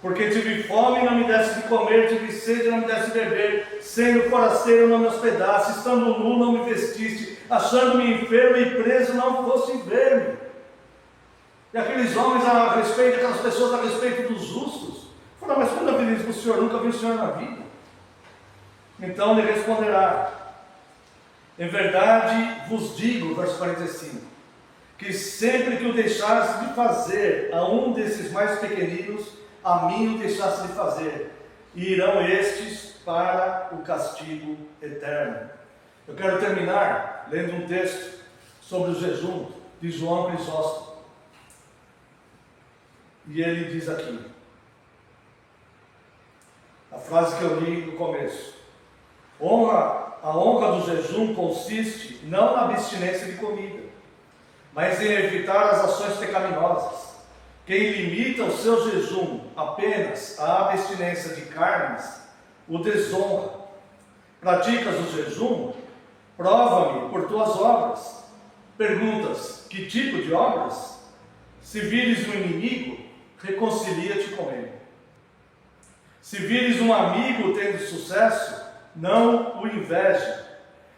Porque tive fome e não me desse de comer, tive sede e não me desse de beber, sendo forasteiro não me hospedaste, estando nu não me vestiste, achando-me enfermo e preso não fosse ver-me. E aqueles homens a respeito, aquelas pessoas a respeito dos justos, falaram: mas quando eu vi isso para o Senhor? Nunca vi o Senhor na vida. Então lhe responderá: em verdade vos digo, verso 45, que sempre que o deixasse de fazer a um desses mais pequeninos, a mim o deixasse de fazer, e irão estes para o castigo eterno. Eu quero terminar lendo um texto sobre o jejum de João Crisóstomo. E ele diz aqui, a frase que eu li no começo: a honra do jejum consiste não na abstinência de comida, mas em evitar as ações pecaminosas. Quem limita o seu jejum apenas à abstinência de carnes, o desonra. Praticas o jejum? Prova-me por tuas obras. Perguntas: que tipo de obras? Se vires um inimigo, reconcilia-te com ele. Se vires um amigo tendo sucesso, não o inveje.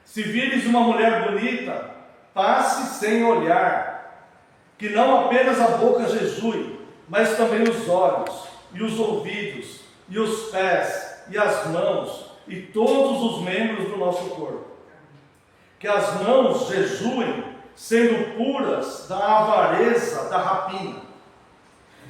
Se vires uma mulher bonita, passe sem olhar. Que não apenas a boca jejue, mas também os olhos, e os ouvidos, e os pés, e as mãos, e todos os membros do nosso corpo. Que as mãos jejuem, sendo puras da avareza, da rapina.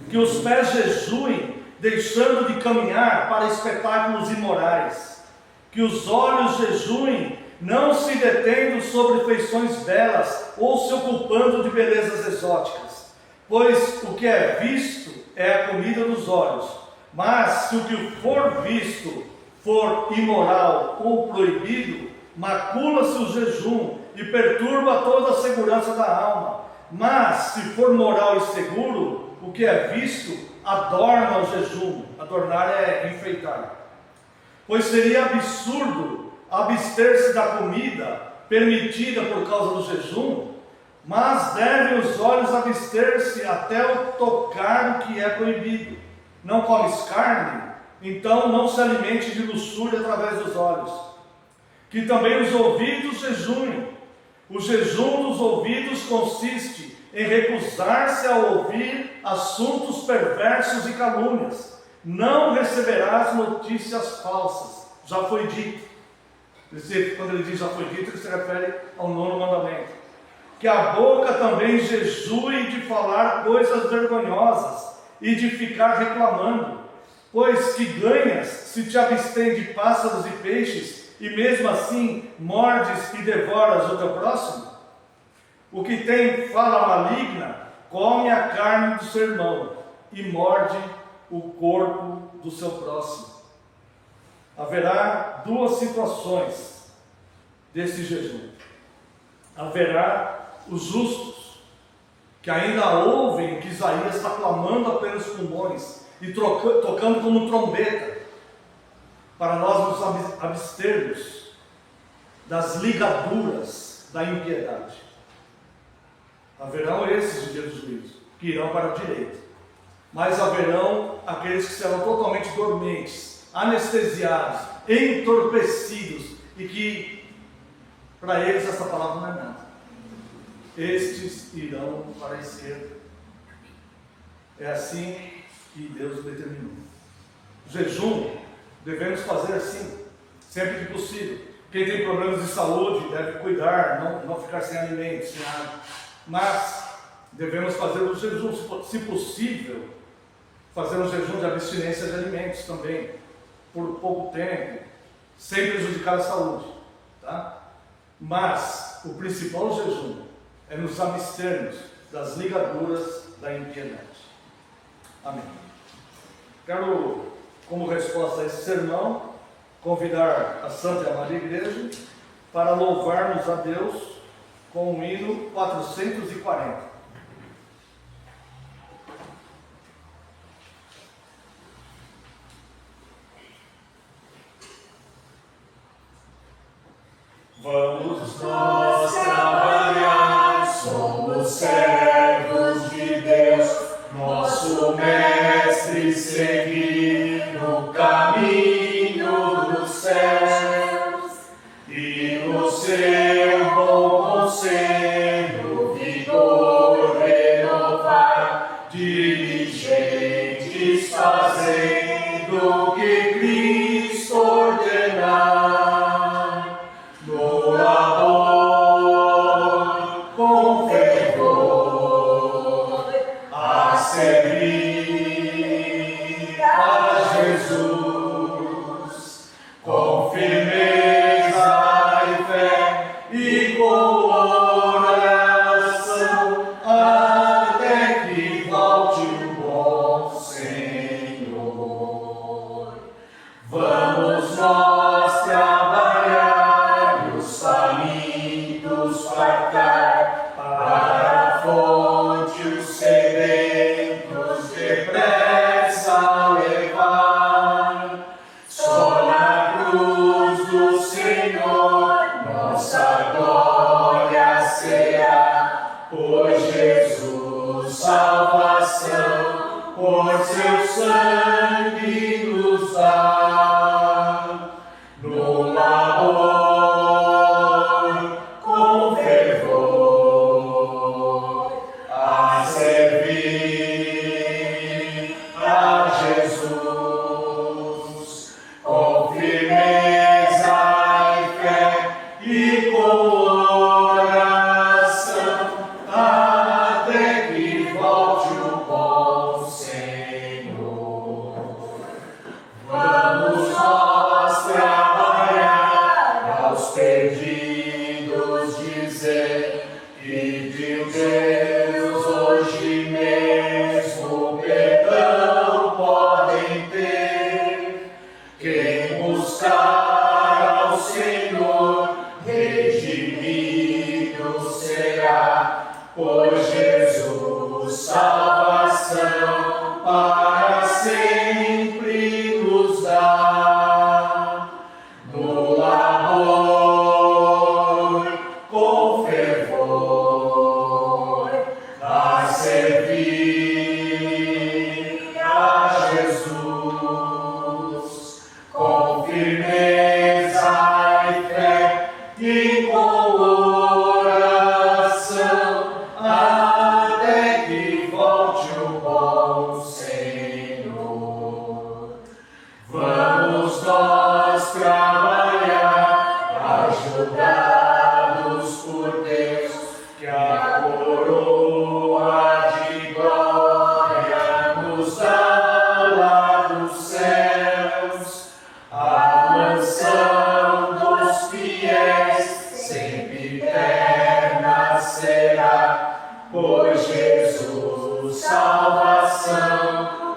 Que os pés jejuem, deixando de caminhar para espetáculos imorais. Que os olhos jejuem, não se detendo sobre feições belas, ou se ocupando de belezas exóticas. Pois o que é visto é a comida dos olhos. Mas se o que for visto for imoral ou proibido, macula-se o jejum e perturba toda a segurança da alma. Mas se for moral e seguro, o que é visto adorna o jejum. Adornar é enfeitar. Pois seria absurdo abster-se da comida permitida por causa do jejum, mas devem os olhos abster-se até o tocar o que é proibido. Não comes carne? então não se alimente de luxúria através dos olhos. Que também os ouvidos jejuem. O jejum dos ouvidos consiste em recusar-se a ouvir assuntos perversos e calúnias. Não receberás notícias falsas. Já foi dito. Quando ele diz já foi dito, ele se refere ao 9º mandamento. Que a boca também jejue de falar coisas vergonhosas e de ficar reclamando. Pois que ganhas se te abstém de pássaros e peixes, e mesmo assim mordes e devoras o teu próximo? O que tem fala maligna, come a carne do seu irmão, e morde o corpo do seu próximo. Haverá duas situações desse jejum. Haverá os justos, que ainda ouvem que Isaías está clamando a plenos pulmões e tocando como trombeta, para nós nos abstermos das ligaduras da impiedade. Haverão esses no dia do juízo, que irão para a direita. Mas haverão aqueles que serão totalmente dormentes, anestesiados, entorpecidos, e que para eles essa palavra não é nada. Estes irão para a esquerda. É assim que Deus determinou. O jejum devemos fazer assim, sempre que possível. Quem tem problemas de saúde deve cuidar, não ficar sem alimentos, sem água. Mas devemos fazer o jejum, se possível, fazer um jejum de abstinência de alimentos também, por pouco tempo, sem prejudicar a saúde. Tá? Mas o principal jejum é nos abstermos das ligaduras da impiedade. Amém. Quero, como resposta a esse sermão, convidar a Santa e Amada Igreja para louvarmos a Deus com o hino 440. Vamos nós trabalhar, somos servos de Deus, nosso Mestre seguir no caminho dos céus, e no seu bom conselho, vigor renovar, diligentes fazendo o que Cristo ordenar. Servir a Jesus com firmeza e fé e com oração, até que volte o bom Senhor. Vamos nós trabalhar e os famintos fartar, para a fonte os sedentos depressa levar. Só na cruz do Senhor nossa glória será, por Jesus salvação, por seu sangue nos dá. No labor com fervor a servir a Jesus com firmeza e fé e com oração, até que volte o bom Senhor. Vamos nós trabalhar aos perdidos, dizer que de Deus hoje mesmo perdão podem ter. Quem buscar ao Senhor redimido será, por Jesus salvação para sempre nos dá. No labor com fervor a servir a Jesus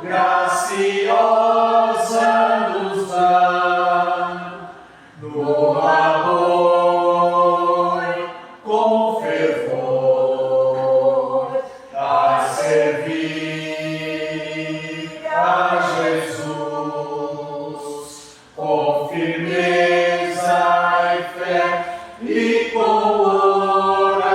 graciosa nos dá, no amor com fervor, a servir a Jesus, com firmeza e fé e com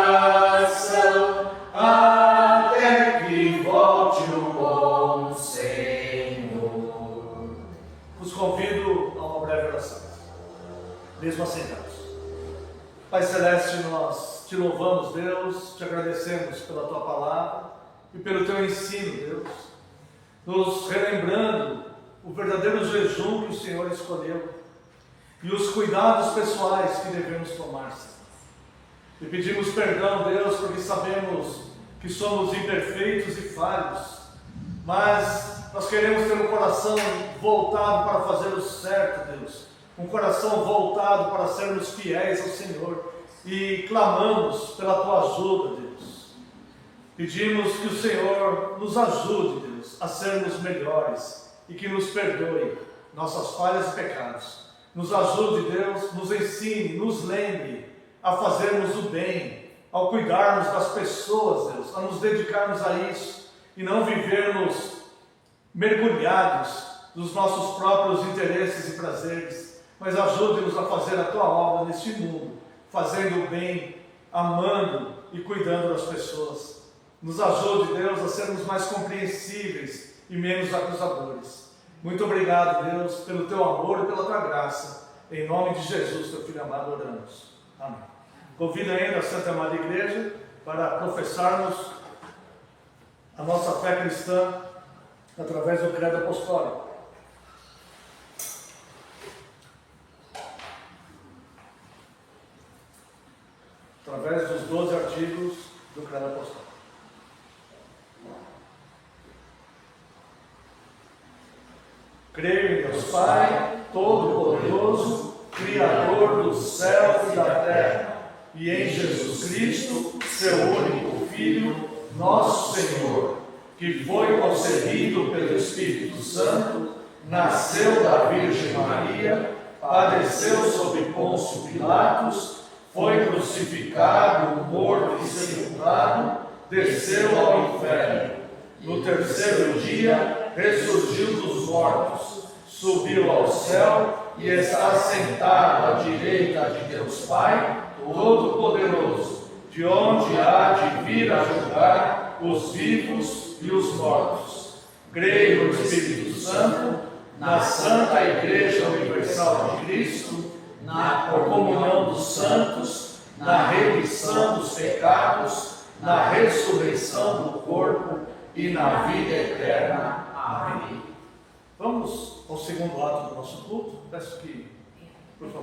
oração, até que volte o bom Senhor. Os convido a uma breve oração, mesmo assentados. Pai Celeste, nós te louvamos, Deus, te agradecemos pela tua palavra e pelo teu ensino, Deus, nos relembrando o verdadeiro jejum que o Senhor escolheu e os cuidados pessoais que devemos tomar, Senhor. E pedimos perdão, Deus, porque sabemos que somos imperfeitos e falhos, mas nós queremos ter um coração voltado para fazer o certo, Deus, um coração voltado para sermos fiéis ao Senhor, e clamamos pela tua ajuda, Deus. Pedimos que o Senhor nos ajude, Deus, a sermos melhores e que nos perdoe nossas falhas e pecados. Nos ajude, Deus, nos ensine, nos lembre a fazermos o bem, ao cuidarmos das pessoas, Deus, a nos dedicarmos a isso e não vivermos mergulhados nos nossos próprios interesses e prazeres, mas ajude-nos a fazer a tua obra neste mundo, fazendo o bem, amando e cuidando das pessoas. Nos ajude, Deus, a sermos mais compreensíveis e menos acusadores. Muito obrigado, Deus, pelo teu amor e pela tua graça. Em nome de Jesus, teu Filho amado, oramos. Amém. Convido ainda a Santa Amada Igreja para professarmos a nossa fé cristã através do credo apostólico. Através dos 12 artigos do credo apostólico. Creio em Deus Pai, Todo-Poderoso, Criador do céu e da terra, e em Jesus Cristo, seu único Filho, nosso Senhor, que foi concebido pelo Espírito Santo, nasceu da Virgem Maria, padeceu sob Pôncio Pilatos, foi crucificado, morto e sepultado, desceu ao inferno. No terceiro dia, ressurgiu dos mortos, subiu ao céu e está sentado à direita de Deus Pai, Todo-Poderoso, de onde há de vir a julgar os vivos e os mortos. Creio no Espírito Santo, na Santa Igreja Universal de Cristo, na comunhão dos santos, na remissão dos pecados, na ressurreição do corpo e na vida eterna. Amém. Vamos ao segundo ato do nosso culto. Peço que, por favor,